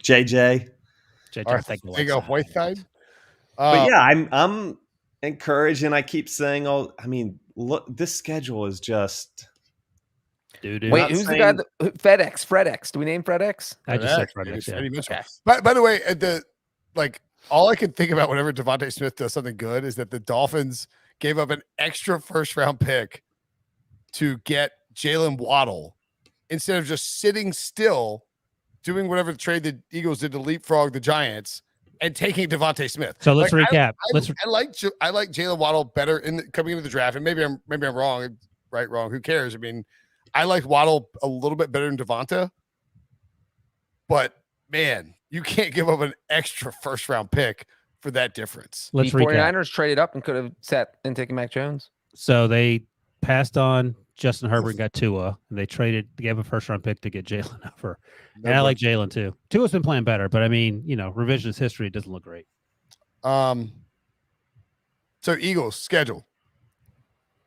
JJ. Whiteside. But yeah, I'm encouraged, and I keep saying, look, this schedule is just. Dude. Wait, who's the guy? FedEx. Do we name FedEx? I just said FedEx. Yeah. Okay. By the way, all I can think about whenever Devontae Smith does something good is that the Dolphins gave up an extra first-round pick to get Jalen Waddle instead of just sitting still, doing whatever trade the Eagles did to leapfrog the Giants and taking Devontae Smith. So let's recap. I like Jalen Waddle better coming into the draft, and maybe I'm wrong. Right, wrong. Who cares? I mean, I like Waddle a little bit better than Devonta, but man, you can't give up an extra first-round pick for that difference. The 49ers traded up and could have sat and taken Mac Jones. So they passed on Justin Herbert and got Tua, and they gave a first-round pick to get Jalen over. And I like Jalen too. Tua's been playing better, but I mean, revisionist history doesn't look great. So Eagles schedule.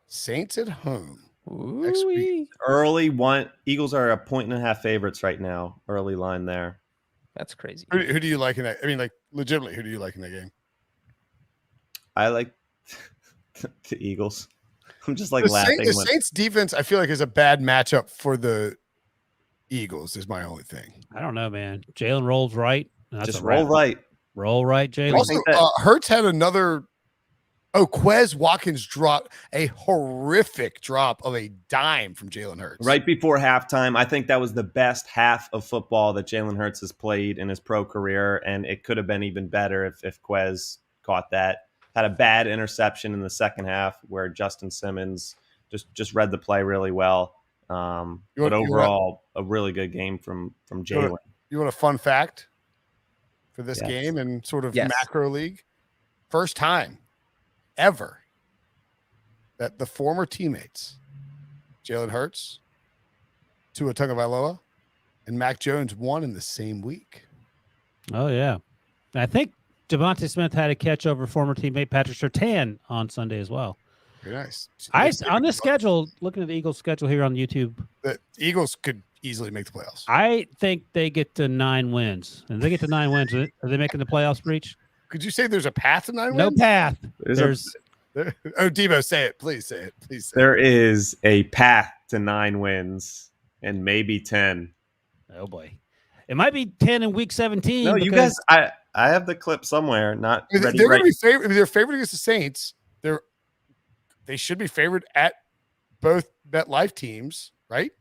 Saints at home. Next week. Early one. Eagles are 1.5 favorites right now. Early line there. That's crazy. Who do you like in that? I mean, legitimately, who do you like in that game? I like the Eagles. I'm just laughing. The Saints defense, I feel like, is a bad matchup for the Eagles. Is my only thing. I don't know, man. Jalen rolls right. Just roll right. Roll right, Jalen. Also, Hurts had another. Quez Watkins dropped a horrific drop of a dime from Jalen Hurts. Right before halftime. I think that was the best half of football that Jalen Hurts has played in his pro career, and it could have been even better if Quez caught that. Had a bad interception in the second half where Justin Simmons just read the play really well. But overall, a really good game from Jalen. You want a fun fact for this game and sort of macro league? First time ever that the former teammates, Jalen Hurts, Tua Tagovailoa, and Mac Jones won in the same week. Oh, yeah. I think Devontae Smith had a catch over former teammate Patrick Surtain on Sunday as well. Very nice. On this schedule, looking at the Eagles' schedule here on YouTube, the Eagles could easily make the playoffs. I think they get to 9 wins. And they get to 9 wins. Are they making the playoffs, Breech? Could you say there's a path to 9 wins? No path. Oh, Debo, say it. Please say it. Please say There is a path to 9 wins and maybe 10. Oh, boy. It might be 10 in week 17. No, you guys, I have the clip somewhere. Not it. ready. They're going to be favored. They're favored against the Saints. They should be favored at both MetLife teams, right?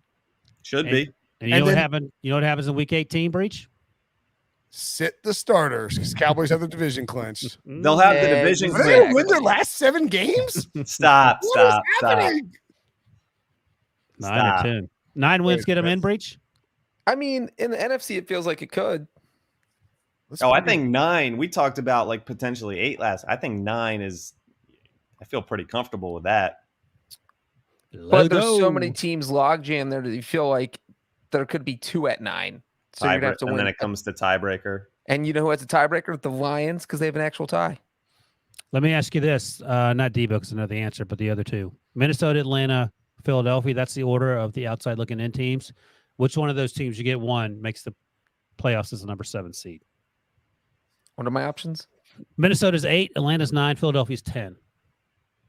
Should be. And you know what happened? You know what happens in week 18, Breech? Sit the starters because Cowboys have the division clinched. They'll have the division clinched. They win their last 7 games? Stop. 9 or 10. 9 wins get them in, Breech? I mean, in the NFC, it feels like it could. I think 9. We talked about like potentially 8 last. I think 9 is. I feel pretty comfortable with that. But there's so many teams logjam there that you feel like there could be 2 at 9. So you're gonna have to win. And then it comes to tiebreaker. And you know who has a tiebreaker? The Lions, because they have an actual tie. Let me ask you this. Not Debo, because I know the answer, but the other two. Minnesota, Atlanta, Philadelphia. That's the order of the outside looking in teams. Which one of those teams you get one makes the playoffs as the number 7 seed? What are my options? Minnesota's 8, Atlanta's 9, Philadelphia's 10.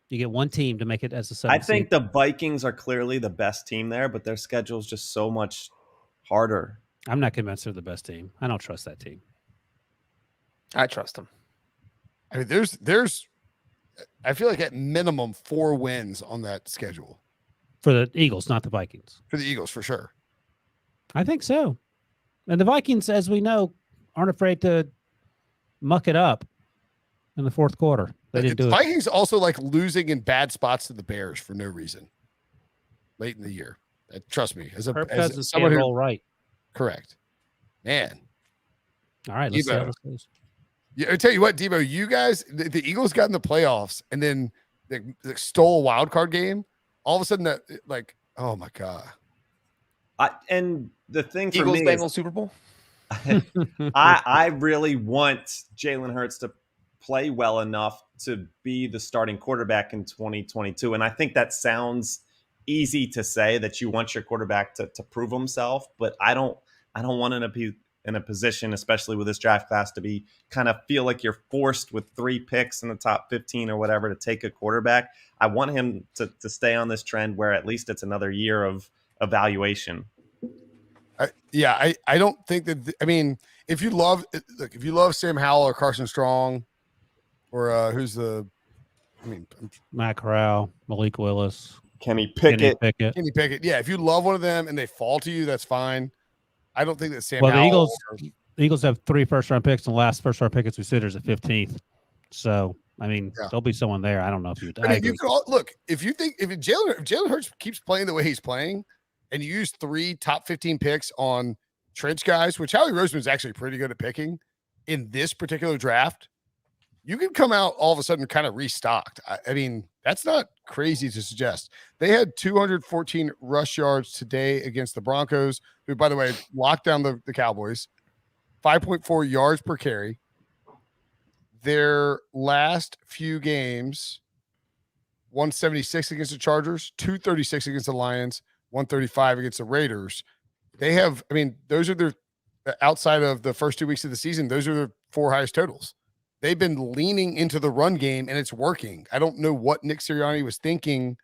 You get one team to make it as a 7 I think seed. the Vikings are clearly the best team there, but their schedule is just so much harder. I'm not convinced they're the best team. I don't trust that team. I trust them. I mean, there's I feel like at minimum 4 wins on that schedule. For the Eagles, not the Vikings. For the Eagles, for sure. I think so. And the Vikings, as we know, aren't afraid to muck it up in the fourth quarter. They didn't do it. Vikings also like losing in bad spots to the Bears for no reason late in the year. Trust me, as someone who right. Correct. Man. All right, let's see how this goes. Yeah, I tell you what, Debo, you guys, the Eagles got in the playoffs and then they stole a wild card game. All of a sudden, oh my god! And the thing for Eagles me Bengals is, Super Bowl. I really want Jalen Hurts to play well enough to be the starting quarterback in 2022, and I think that sounds easy to say that you want your quarterback to prove himself, but I don't want to be in a position, especially with this draft class, to be kind of feel like you're forced with 3 picks in the top 15 or whatever to take a quarterback. I want him to stay on this trend where at least it's another year of evaluation. I don't think that. I mean, if you love Sam Howell or Carson Strong, or Matt Corral, Malik Willis, Kenny Pickett. Kenny Pickett. Yeah, if you love one of them and they fall to you, that's fine. I don't think that Sam. Well, Howell the Eagles have 3 first-round picks, and the last first-round pick is considered at 15th. So, I mean, there'll be someone there. I don't know if you. I mean, you can look if Jalen Hurts keeps playing the way he's playing, and you use 3 top 15 picks on trench guys, which Howie Roseman is actually pretty good at picking in this particular draft. You can come out all of a sudden kind of restocked. I mean, that's not crazy to suggest. They had 214 rush yards today against the Broncos, who, by the way, locked down the Cowboys. 5.4 yards per carry. Their last few games, 176 against the Chargers, 236 against the Lions, 135 against the Raiders. They have, I mean, those are their, outside of the first 2 weeks of the season, those are their 4 highest totals. They've been leaning into the run game, and it's working. I don't know what Nick Sirianni was thinking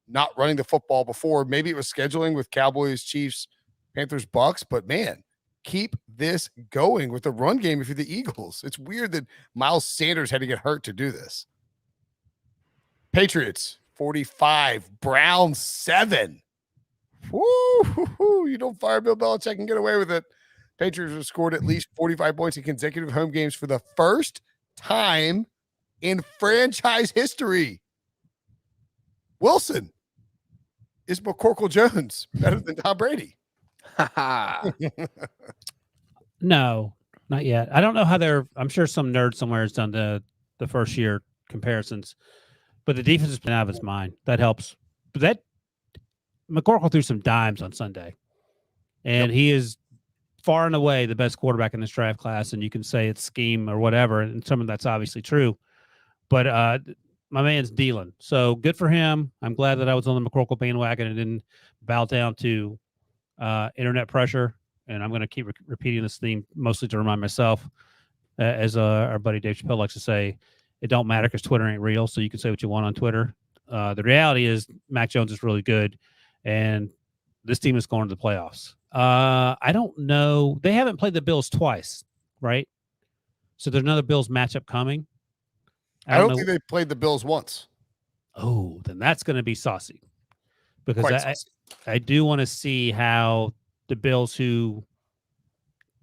not running the football before. Maybe it was scheduling with Cowboys, Chiefs, Panthers, Bucs, but man, keep this going with the run game if you're the Eagles. It's weird that Miles Sanders had to get hurt to do this. Patriots, 45. Browns, 7. Woo! You don't fire Bill Belichick and get away with it. Patriots have scored at least 45 points in consecutive home games for the first time in franchise history. Wilson, is McCorkle Jones better than Tom Brady? No, not yet. I don't know how I'm sure some nerd somewhere has done the first year comparisons, but the defense has been out of its mind. That helps. But that McCorkle threw some dimes on Sunday, and he is far and away the best quarterback in this draft class, and you can say it's scheme or whatever, and some of that's obviously true. But my man's dealing. So good for him. I'm glad that I was on the McCorkle bandwagon and didn't bow down to internet pressure. And I'm going to keep repeating this theme mostly to remind myself, as our buddy Dave Chappelle likes to say, it don't matter because Twitter ain't real, so you can say what you want on Twitter. The reality is Mac Jones is really good, and this team is going to the playoffs. I don't know. They haven't played the Bills twice, right? So there's another Bills matchup coming. I don't think they played the Bills once. Oh, then that's going to be saucy. Because I do want to see how the Bills, who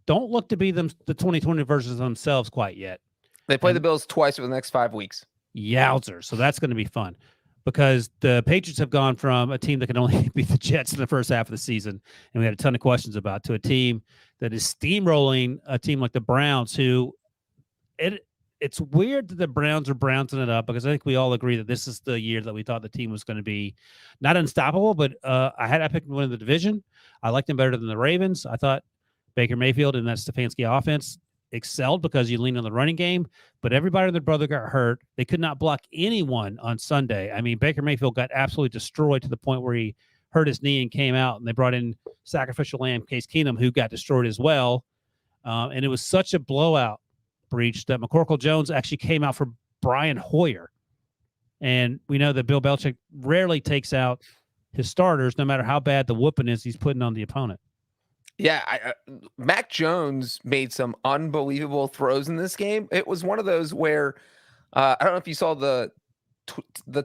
don't look to be the 2020 versions of themselves quite yet. They play the Bills twice over the next 5 weeks. Yowzer. So that's going to be fun. Because the Patriots have gone from a team that can only beat the Jets in the first half of the season, and we had a ton of questions about, to a team that is steamrolling a team like the Browns, who it's weird that the Browns are Brownsing it up, because I think we all agree that this is the year that we thought the team was going to be not unstoppable, but I picked them to win the division. I liked them better than the Ravens. I thought Baker Mayfield and that Stefanski offense excelled because you lean on the running game, but everybody and their brother got hurt. They could not block anyone on Sunday. I mean, Baker Mayfield got absolutely destroyed to the point where he hurt his knee and came out, and they brought in sacrificial lamb Case Keenum, who got destroyed as well. And it was such a blowout, Breech, that McCorkle Jones actually came out for Brian Hoyer. And we know that Bill Belichick rarely takes out his starters, no matter how bad the whooping is he's putting on the opponent. Yeah, Mac Jones made some unbelievable throws in this game. It was one of those where I don't know if you saw the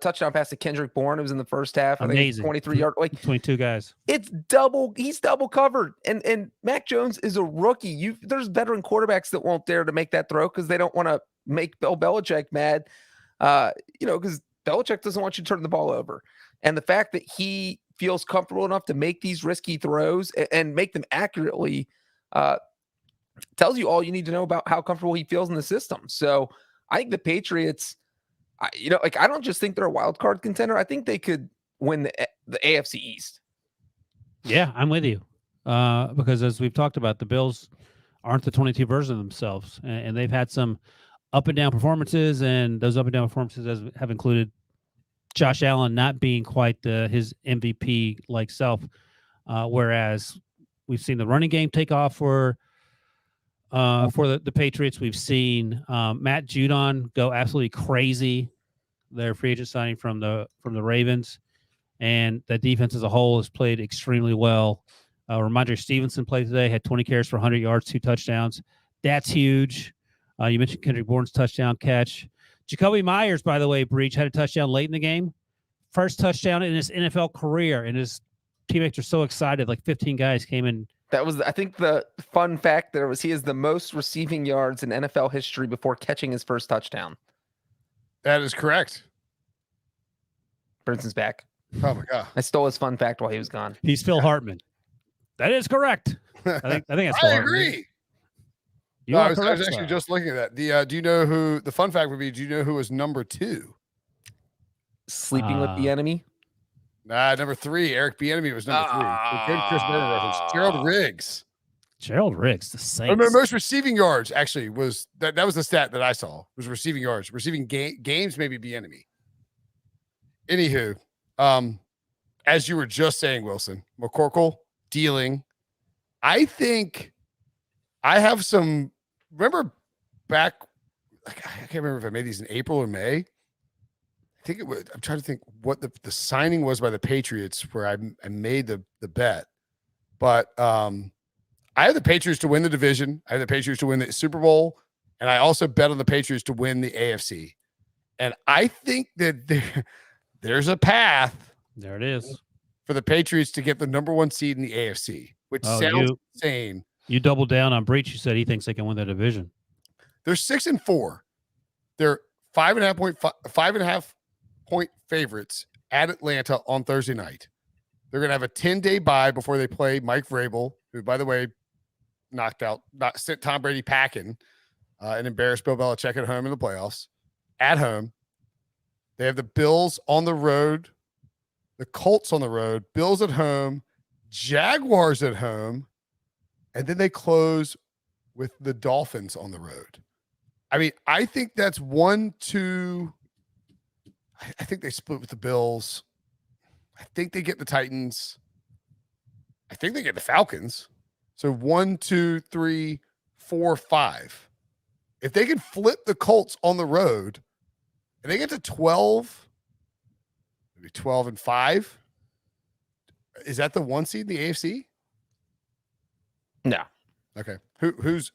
touchdown pass to Kendrick Bourne. It was in the first half. Amazing. 23-yard, like 22 guys. It's double. He's double covered, and Mac Jones is a rookie. There's veteran quarterbacks that won't dare to make that throw because they don't want to make Bill Belichick mad. Because Belichick doesn't want you to turn the ball over, and the fact that he feels comfortable enough to make these risky throws and make them accurately tells you all you need to know about how comfortable he feels in the system. So I think the Patriots, I don't just think they're a wild card contender. I think they could win the AFC East. Yeah, I'm with you. Because as we've talked about, the Bills aren't the 22 version of themselves, and they've had some up and down performances, and those up and down performances have included Josh Allen not being quite his MVP-like self, whereas we've seen the running game take off for the Patriots. We've seen Matt Judon go absolutely crazy, their free agent signing from the Ravens, and the defense as a whole has played extremely well. Ramondre Stevenson played today, had 20 carries for 100 yards, 2 touchdowns. That's huge. You mentioned Kendrick Bourne's touchdown catch. Jacoby Myers, by the way, Breech, had a touchdown late in the game. First touchdown in his NFL career, and his teammates are so excited. Like 15 guys came in. That was, I think, the fun fact there was he has the most receiving yards in NFL history before catching his first touchdown. That is correct. Brinson's back. Oh, my God. I stole his fun fact while he was gone. He's Phil Hartman. That is correct. I think that's Phil I Hartman. agree. I was actually just looking at that. Do you know who the fun fact would be? Do you know who was number 2? Sleeping with the enemy? Nah, number 3. Eric Bieniemy was number 3. Good Chris Berman reference. Gerald Riggs. Gerald Riggs, the Saints. Most receiving yards actually was that was the stat that I saw, was receiving yards. Receiving games, maybe Bieniemy. Anywho, as you were just saying, Wilson, McCorkle dealing. I think I have some. Remember back, I can't remember if I made these in April or May. I think it was. I'm trying to think what the signing was by the Patriots where I made the bet, but I had the Patriots to win the division. I had the Patriots to win the Super Bowl, and I also bet on the Patriots to win the AFC. And I think that there's a path. There it is for the Patriots to get the number 1 seed in the AFC, which sounds insane. You doubled down on Breech. You said he thinks they can win the division. They're 6-4. They're 5.5 point favorites at Atlanta on Thursday night. They're going to have a 10-day bye before they play Mike Vrabel, who, by the way, sent Tom Brady packing and embarrassed Bill Belichick at home in the playoffs. At home, they have the Bills on the road, the Colts on the road, Bills at home, Jaguars at home. and then they close with the Dolphins on the road. I mean, I think that's 1, 2. I think they split with the Bills. I think they get the Titans. I think they get the Falcons. So 1, 2, 3, 4, 5. If they can flip the Colts on the road and they get to 12, maybe 12-5, is that the 1 seed in the AFC? No. Okay. Who's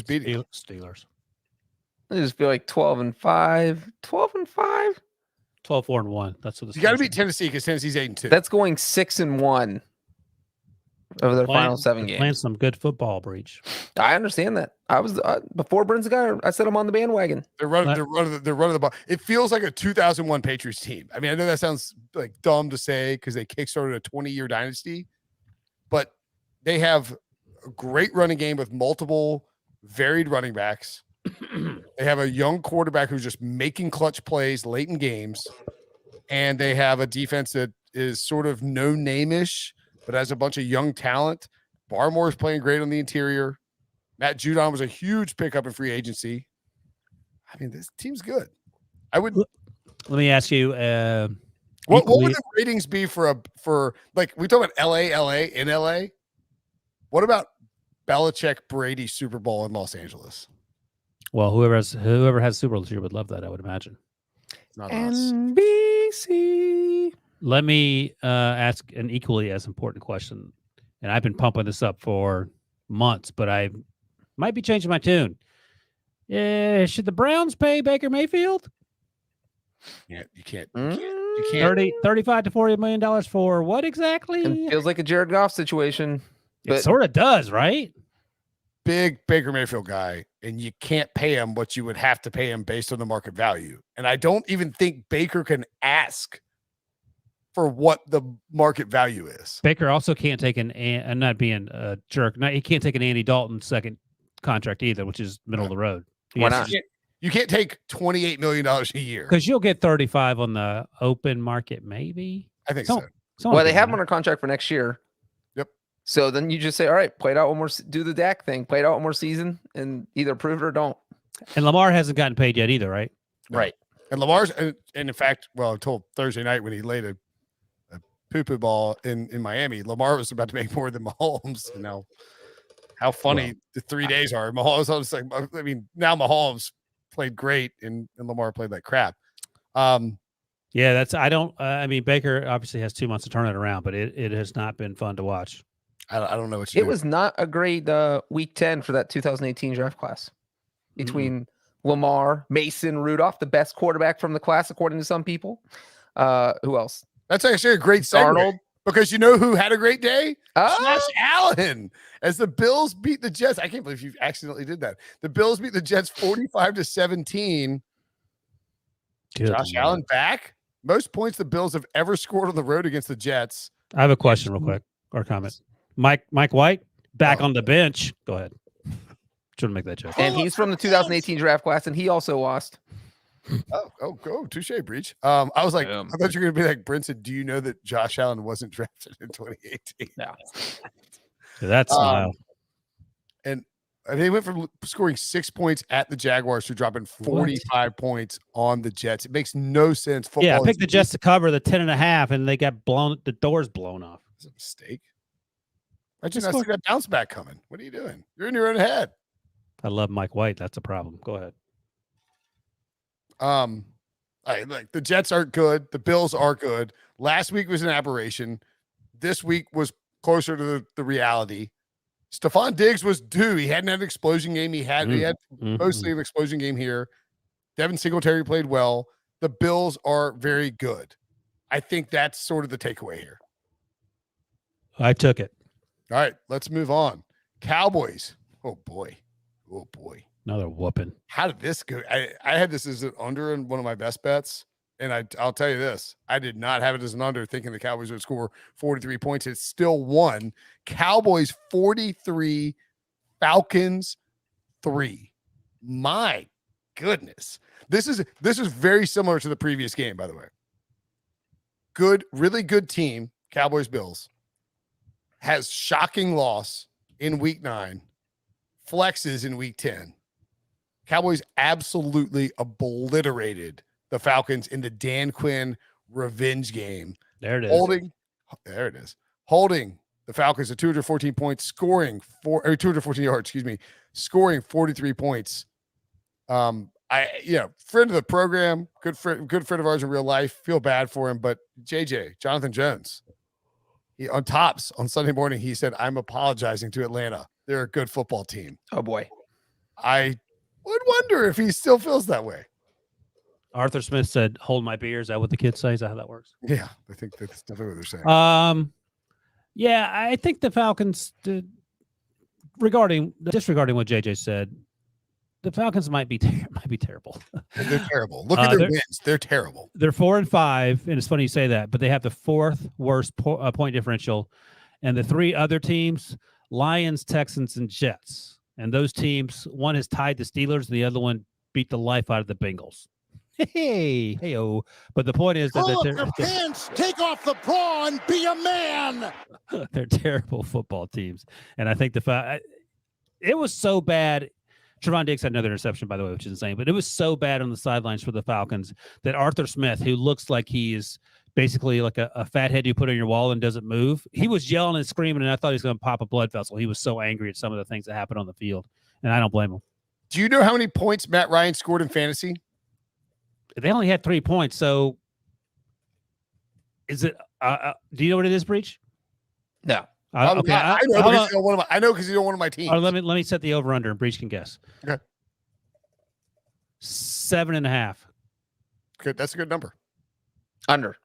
beating Steelers? I just feel like 12-5. 12-5. 12-4-1. That's what you got to beat Tennessee because Tennessee's 8-2. That's going 6-1 over their final 7 games. Playing some good football, Breech. I understand that. I was before Brinson got. I said I'm on the bandwagon. They're running the ball. It feels like a 2001 Patriots team. I mean, I know that sounds like dumb to say because they kickstarted a 20-year dynasty, but they have a great running game with multiple varied running backs. They have a young quarterback who's just making clutch plays late in games, and they have a defense that is sort of no-name-ish, but has a bunch of young talent. Barmore's playing great on the interior. Matt Judon was a huge pickup in free agency. I mean, this team's good. I would. Let me ask you. What would the ratings be for like we talk about LA in LA? What about Belichick Brady Super Bowl in Los Angeles? Well, whoever has Super Bowl this year would love that, I would imagine. It's not us. NBC. Let me ask an equally as important question, and I've been pumping this up for months, but I might be changing my tune. Should the Browns pay Baker Mayfield? Yeah, you can't. 35 to $40 million for what exactly? It feels like a Jared Goff situation. It sort of does, right? Big Baker Mayfield guy, and you can't pay him what you would have to pay him based on the market value. And I don't even think Baker can ask for what the market value is. Baker also can't take I'm not being a jerk. He can't take an Andy Dalton second contract either, which is middle of the road. Why not? You can't take $28 million a year. Because you'll get 35 on the open market, maybe. I think so. Well, they have him under contract for next year. Yep. So then you just say, all right, play it out one more, do the Dak thing, play it out one more season, and either prove it or don't. And Lamar hasn't gotten paid yet either, right? No. Right. And Lamar's, and in fact, well, I told Thursday night when he laid a poo-poo ball in Miami, Lamar was about to make more than Mahomes. You know how funny the 3 days are. Mahomes, I was like, I mean, now Mahomes played great and Lamar played like crap. Yeah, I mean, Baker obviously has 2 months to turn it around, but it has not been fun to watch. I don't know what it was not a great week 10 for that 2018 draft class between Lamar, Mason, Rudolph, the best quarterback from the class, according to some people. Who else? That's actually a great segue. Arnold. Because you know who had a great day? Josh Allen. As the Bills beat the Jets. I can't believe you accidentally did that. The Bills beat the Jets 45-17. Josh Allen back. Most points the Bills have ever scored on the road against the Jets. I have a question real quick or comment. Mike White back on the bench. Go ahead. Trying to make that joke. And he's from the 2018 draft class, and he also lost. Go touche, Breech. I was like, I thought you were gonna be like Brinson. Do you know that Josh Allen wasn't drafted in 2018? No. So that's wild. And they went from scoring 6 points at the Jaguars to dropping 45 points on the Jets. It makes no sense. Football I picked the Jets to cover the 10.5, and they got the doors blown off. It's a mistake. I just see that bounce back coming. What are you doing? You're in your own head. I love Mike White. That's a problem. Go ahead. Like the Jets aren't good. The Bills are good. Last week was an aberration. This week was closer to the reality. Stephon Diggs was due. He hadn't had an explosion game. He had mostly an explosion game here. Devin Singletary played well. The Bills are very good. I think that's sort of the takeaway here. I took it. All right, let's move on. Cowboys. Oh boy. Another whooping. How did this go? I had this as an under in one of my best bets. And I'll tell you this. I did not have it as an under thinking the Cowboys would score 43 points. It's still won. Cowboys 43, Falcons 3. My goodness. This is very similar to the previous game, by the way. Really good team, Cowboys Bills, has shocking loss in week 9, flexes in week 10. Cowboys absolutely obliterated the Falcons in the Dan Quinn revenge game. There it is. Holding the Falcons to 214 points, scoring 214 yards, scoring 43 points. Friend of the program, good friend of ours in real life. Feel bad for him, but Jonathan Jones, on Tops on Sunday morning, he said, "I'm apologizing to Atlanta. They're a good football team." Oh boy. I would wonder if he still feels that way. Arthur Smith said, "Hold my beer." Is that what the kids say? Is that how that works? Yeah, I think that's definitely what they're saying. Yeah, I think the Falcons, disregarding what JJ said, the Falcons might be terrible. They're terrible. Look at their wins. They're terrible. They're 4-5, and it's funny you say that, but they have the 4th worst point differential, and the 3 other teams, Lions, Texans, and Jets, and those teams, one has tied the Steelers, and the other one beat the life out of the Bengals. Hey-oh. But the point is that Pull up your pants, take off the bra, and be a man. They're terrible football teams. And I think it was so bad. Trevon Diggs had another interception, by the way, which is insane. But it was so bad on the sidelines for the Falcons that Arthur Smith, who looks like he is basically like a fathead you put on your wall and doesn't move, he was yelling and screaming, and I thought he was going to pop a blood vessel. He was so angry at some of the things that happened on the field, and I don't blame him. Do you know how many points Matt Ryan scored in fantasy? They only had 3 points, so is it? Do you know what it is, Breech? No. Okay. I know because he's on one of my teams. Let me set the over under, and Breech can guess. Okay. 7.5. Good. That's a good number. Under.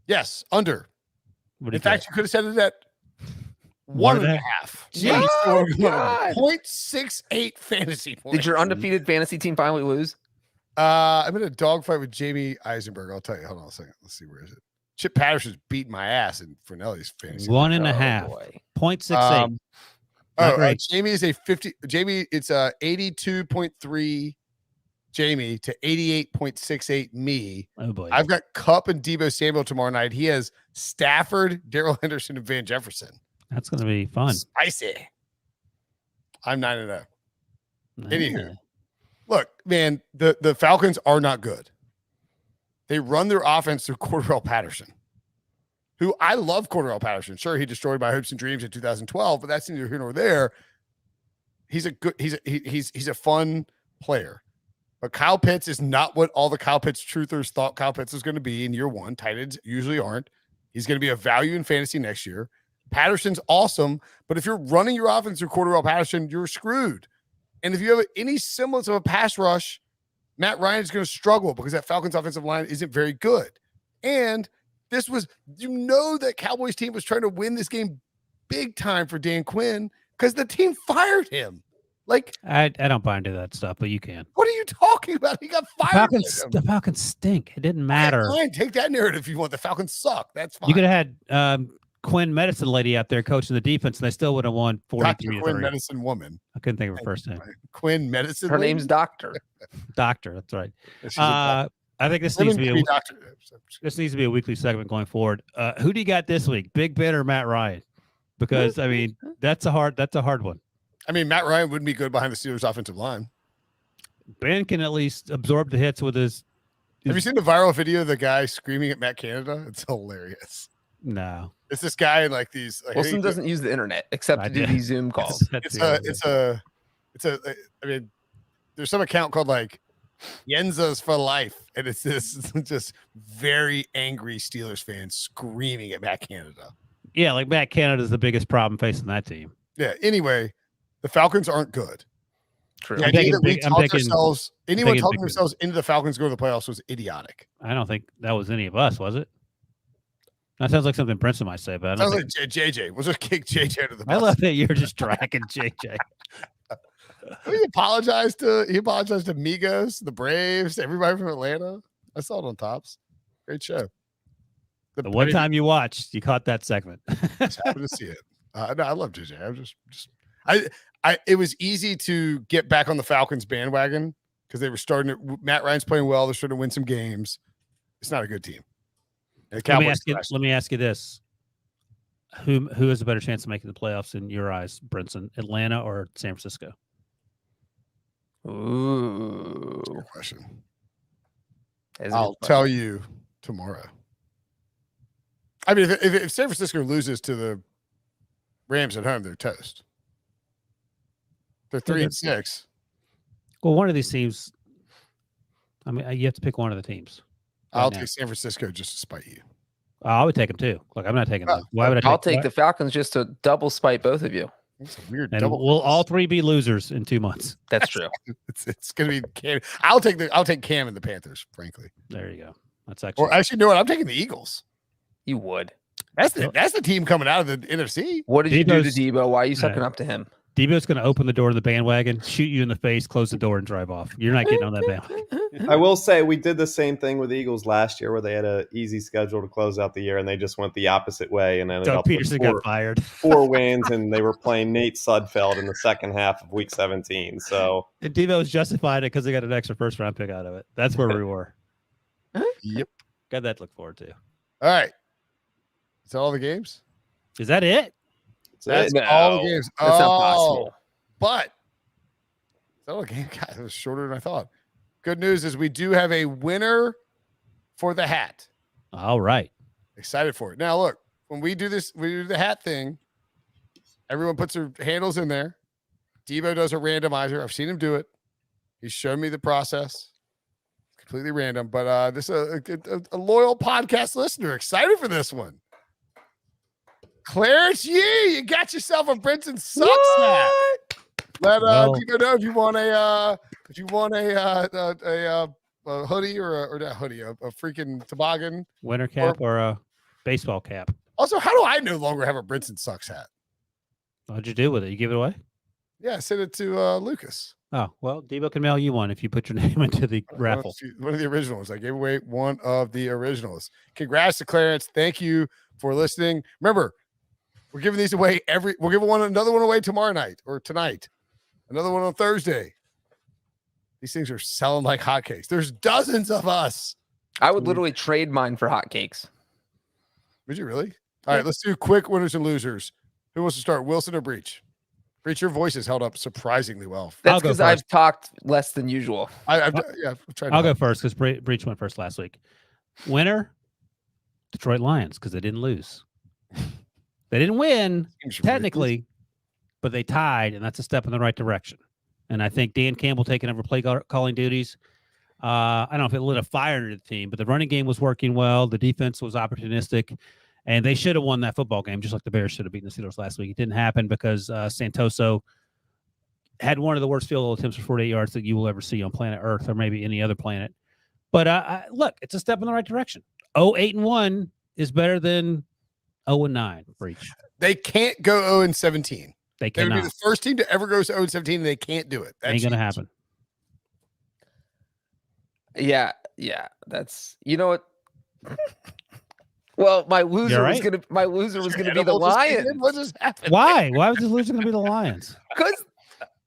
Yes, under. In fact, you could have said it at 1.5. Jeez. 0.68 fantasy points. Did your undefeated fantasy team finally lose? I'm in a dogfight with Jamie Eisenberg. I'll tell you. Hold on a second. Let's see, where is it? Chip Patterson's beating my ass in Fernelli's fantasy. 1.5. 0.68. Jamie is a 50. Jamie, it's 82.3. Jamie to 88.68 me. Oh boy. I've got Kupp and Deebo Samuel tomorrow night. He has Stafford, Darrell Henderson, and Van Jefferson. That's going to be fun. Spicy. I'm 9-0. Yeah. Anywho, look, man, the Falcons are not good. They run their offense through Cordarrelle Patterson, who I love. Cordarrelle Patterson. Sure, he destroyed my hopes and dreams in 2012, but that's neither here nor there. He's a fun player. But Kyle Pitts is not what all the Kyle Pitts truthers thought Kyle Pitts was going to be in year one. Tight ends usually aren't. He's going to be a value in fantasy next year. Patterson's awesome, but if you're running your offense through Cordarrelle Patterson, you're screwed. And if you have any semblance of a pass rush, Matt Ryan is going to struggle because that Falcons offensive line isn't very good. And this was, that Cowboys team was trying to win this game big time for Dan Quinn because the team fired him. Like, I don't buy into that stuff, but you can. What are you talking about? He got fired. The Falcons stink. It didn't matter. Fine, take that narrative if you want. The Falcons suck. That's fine. You could have had Quinn Medicine lady out there coaching the defense, and they still would have won 43. Quinn Medicine woman. I couldn't think of her first name. Quinn Medicine. Her name's Doctor. Doctor. That's right. I think this needs to be this needs to be a weekly segment going forward. Who do you got this week? Big Ben or Matt Ryan? Because I mean, that's a hard one. I mean, Matt Ryan wouldn't be good behind the Steelers' offensive line. Ben can at least absorb the hits with his. Have you seen the viral video of the guy screaming at Matt Canada? It's hilarious. No, it's this guy in like these. Like, Wilson doesn't use the internet except to do these Zoom calls. I mean, there's some account called like Yenza's for life, and it's this just very angry Steelers fan screaming at Matt Canada. Yeah, like Matt Canada is the biggest problem facing that team. Yeah. Anyway, the Falcons aren't good. True. The idea that we talked ourselves, anyone talking themselves into the Falcons go to the playoffs was idiotic. I don't think that was any of us, was it? That sounds like something Brinson might say, but I don't sounds like JJ. We'll just kick JJ to the bus. I love that you're just dragging JJ. He apologized to Migos, the Braves, everybody from Atlanta. I saw it on Tops. Great show. The one time you watched, you caught that segment. Just happened to see it. No, I love JJ. It was easy to get back on the Falcons bandwagon because they were starting to. Matt Ryan's playing well. They're starting to win some games. It's not a good team. Let me ask you this: Who has a better chance of making the playoffs in your eyes, Brinson? Atlanta or San Francisco? Ooh. Good question. That's a I'll good tell question. you tomorrow. I mean, if San Francisco loses to the Rams at home, they're toast. They're 3-6. Well, one of these teams. I mean, you have to pick one of the teams. I'll take San Francisco just to spite you. I would take them too. Look, I'm not taking them. Why would I? I'll take the Falcons just to double spite both of you. It's a weird And double. we'll all three be losers in 2 months. That's true. It's going to be Cam. I'll take Cam and the Panthers, frankly. There you go. That's actually. Or actually, you know what? I'm taking the Eagles. You would. That's the team coming out of the NFC. What did you do to Debo's- Debo? Why are you sucking up to him? Debo's going to open the door of the bandwagon, shoot you in the face, close the door, and drive off. You're not getting on that bandwagon. I will say we did the same thing with the Eagles last year, where they had an easy schedule to close out the year, and they just went the opposite way and ended Doug up with Peterson got fired. 4 wins, and they were playing Nate Sudfeld in the second half of Week 17. So And Debo was justified it because they got an extra first-round pick out of it. That's where we were. Yep. Got that to look forward to. All right. Is that all the games? Is that it? That's No, all the games. That's not possible. But that all the game, God, it was shorter than I thought. Good news is we do have a winner for the hat. All right. Excited for it. Now, look, when we do this, we do the hat thing. Everyone puts their handles in there. Debo does a randomizer. I've seen him do it. He's shown me the process. Completely random, but this is a loyal podcast listener. Excited for this one. Clarence Yee, you got yourself a Brinson Sucks hat. Let Debo know if you want a hoodie or not hoodie, a freaking toboggan. Winter cap or a baseball cap. Also, how do I no longer have a Brinson Sucks hat? What'd you do with it? You give it away? Yeah, send it to Lucas. Oh, well, Debo can mail you one if you put your name into the raffle. One of the originals. I gave away one of the originals. Congrats to Clarence. Thank you for listening. Remember, we're giving these away we'll give another one away tomorrow night or tonight. Another one on Thursday. These things are selling like hotcakes. There's dozens of us. I would literally trade mine for hotcakes. Would you really? All right, let's do quick winners and losers. Who wants to start, Wilson or Breech? Breech, your voice has held up surprisingly well. That's because I've talked less than usual. I've tried. I'll go first because Breech went first last week. Winner, Detroit Lions, because they didn't lose. They didn't win technically, but they tied, and that's a step in the right direction. And I think Dan Campbell taking over play calling duties. I don't know if it lit a fire into the team, but the running game was working well. The defense was opportunistic, and they should have won that football game, just like the Bears should have beaten the Steelers last week. It didn't happen because Santoso had one of the worst field goal attempts for 48 yards that you will ever see on planet Earth or maybe any other planet. But look, it's a step in the right direction. 8-1 is better than 0-9 for each. They can't go 0-17. They They cannot. would be the first team to ever go 0-17, and they can't do it. That Ain't gonna changes. happen. Yeah. That's what. Well, my loser was gonna be the Lions. What just happened? Why? Why was this loser going to be the Lions? Because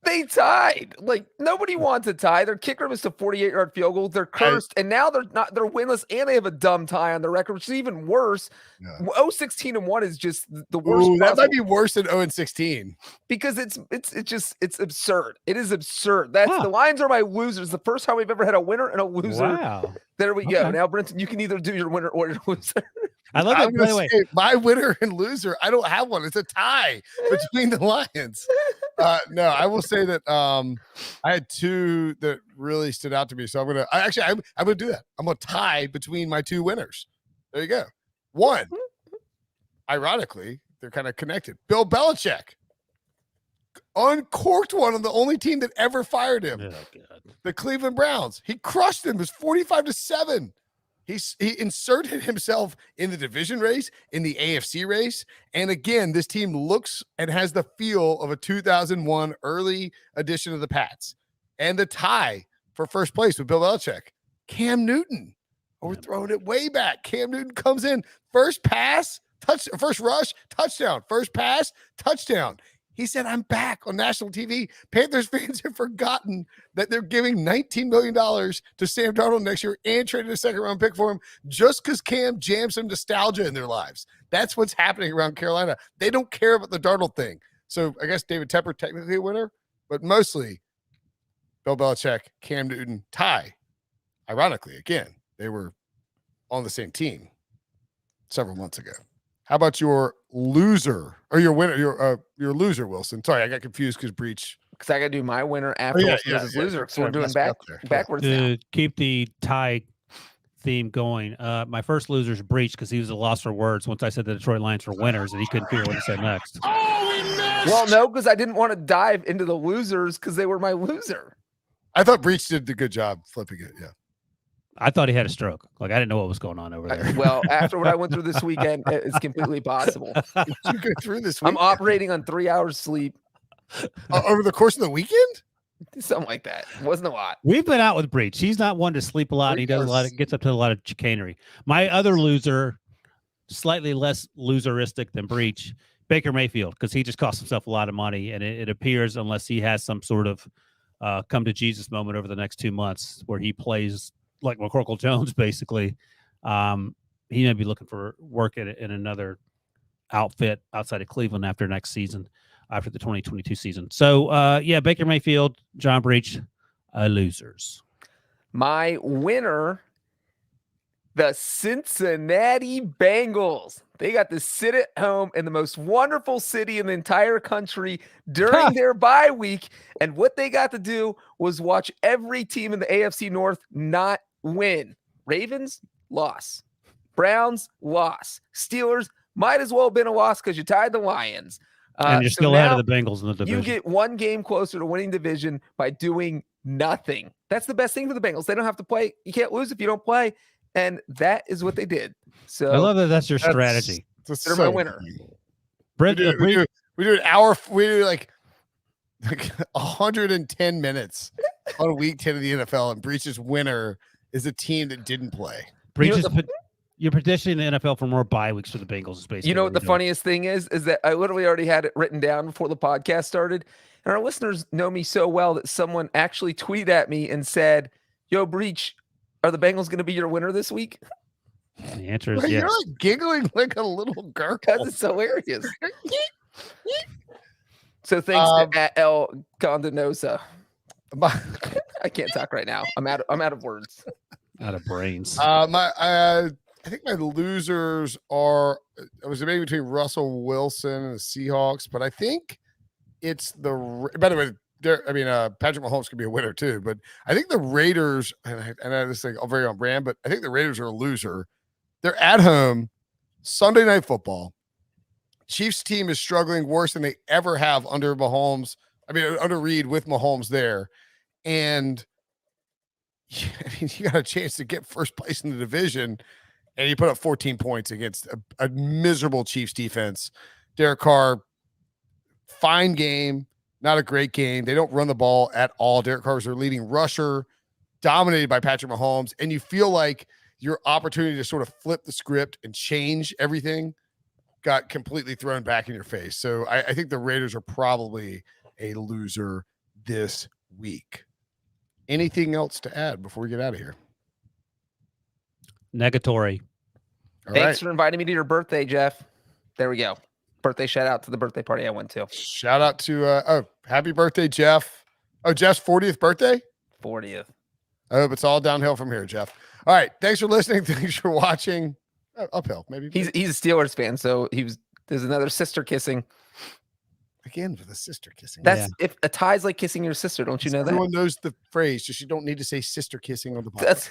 they tied. Like nobody wants a tie. Their kicker missed a 48-yard field goal. They're cursed, and now they're winless, and they have a dumb tie on the record, which is even worse. 0-16-1 is just the worst. Ooh, that might be worse than 0-16 because it's absurd. It is absurd. The Lions are my losers. The first time we've ever had a winner and a loser. Wow. There we go. Okay. Now, Brinson, you can either do your winner or your loser. I love that. By the way, my winner and loser. I don't have one. It's a tie between the Lions. No, I will say that I had two that really stood out to me. So I'm gonna do that. I'm gonna tie between my two winners. There you go. One, ironically, they're kind of connected. Bill Belichick uncorked one on the only team that ever fired him. oh, God. The Cleveland Browns. He crushed them. It was 45-7. He inserted himself in the division race, in the AFC race. And again, this team looks and has the feel of a 2001 early edition of the Pats. And the tie for first place with Bill Belichick. Cam Newton. We're throwing it way back. Cam Newton comes in. First pass, first rush, touchdown. First pass, touchdown. He said, I'm back on national TV. Panthers fans have forgotten that they're giving $19 million to Sam Darnold next year and trading a second-round pick for him just because Cam jams some nostalgia in their lives. That's what's happening around Carolina. They don't care about the Darnold thing. So I guess David Tepper technically a winner, but mostly Bill Belichick, Cam Newton, tie. Ironically, again, they were on the same team several months ago. How about your loser or your winner? Your loser, Wilson. Sorry, I got confused because Breech. Because I got to do my winner after Wilson's loser. So we're doing backwards now. To keep the tie theme going, my first loser is Breech because he was a loss for words once I said the Detroit Lions were winners and he couldn't figure out what to say next. Oh, we missed! Well, no, because I didn't want to dive into the losers because they were my loser. I thought Breech did a good job flipping it. Yeah. I thought he had a stroke. Like, I didn't know what was going on over there. Well, after what I went through this weekend, it's completely possible. Did you go through this weekend? I'm operating on 3 hours sleep. Over the course of the weekend? Something like that. It wasn't a lot. We've been out with Breech. He's not one to sleep a lot. He does a lot. Gets up to a lot of chicanery. My other loser, slightly less loseristic than Breech, Baker Mayfield, because he just cost himself a lot of money, and it appears unless he has some sort of come to Jesus moment over the next 2 months where he plays like McCorkle Jones, basically, he may be looking for work in another outfit outside of Cleveland after next season, after the 2022 season. So, Baker Mayfield, John Breech, losers. My winner, the Cincinnati Bengals. They got to sit at home in the most wonderful city in the entire country during their bye week. And what they got to do was watch every team in the AFC North not win. Ravens, loss. Browns, loss. Steelers, might as well have been a loss because you tied the Lions. And you're still ahead of the Bengals in the division. You get one game closer to winning division by doing nothing. That's the best thing for the Bengals. They don't have to play. You can't lose if you don't play. And that is what they did. So I love that that's your strategy. They're my winner. We do an hour. We do like 110 minutes on week 10 of the NFL, and Breech's winner is a team that didn't play. You're petitioning the NFL for more bye weeks for the Bengals. Is basically you know what the funniest thing is that I literally already had it written down before the podcast started, and our listeners know me so well that someone actually tweeted at me and said, "Yo, Breech, are the Bengals going to be your winner this week?" The answer is yes. You're like giggling like a little girl. Because it's hilarious. So thanks to El Condenosa. I can't talk right now. I'm out of words. Out of brains. I think my losers are. I was debating between Russell Wilson and the Seahawks, but I think it's the. By the way, Patrick Mahomes could be a winner too, but I think the Raiders. And I just think very on brand, but I think the Raiders are a loser. They're at home, Sunday Night Football. Chiefs team is struggling worse than they ever have under Mahomes. Under Reed with Mahomes there, and you got a chance to get first place in the division, and you put up 14 points against a miserable Chiefs defense. Derek Carr, fine game, not a great game. They don't run the ball at all. Derek Carr is their leading rusher, dominated by Patrick Mahomes, and you feel like your opportunity to sort of flip the script and change everything got completely thrown back in your face. So I think the Raiders are probably a loser this week. Anything else to add before we get out of here? Negatory. Thanks for inviting me to your birthday, Jeff. There we go. Birthday shout out to the birthday party I went to. Shout out to happy birthday, Jeff. Oh, Jeff's 40th birthday? 40th. I hope it's all downhill from here, Jeff. All right. Thanks for listening. Thanks for watching. Uphill, maybe. He's a Steelers fan, so there's another sister kissing. Again, with a sister kissing. That's if a tie's like kissing your sister, don't you know that? Everyone knows the phrase, just you don't need to say sister kissing on the podcast.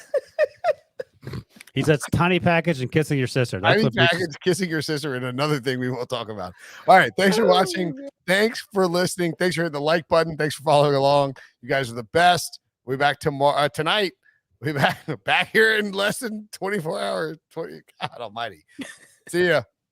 He says tiny package and kissing your sister. That's tiny package, kissing your sister, and another thing we won't talk about. All right. Thanks for watching. Thanks for listening. Thanks for hitting the like button. Thanks for following along. You guys are the best. We'll be back tomorrow tonight. We'll be back here in less than 24 hours. God almighty. See ya.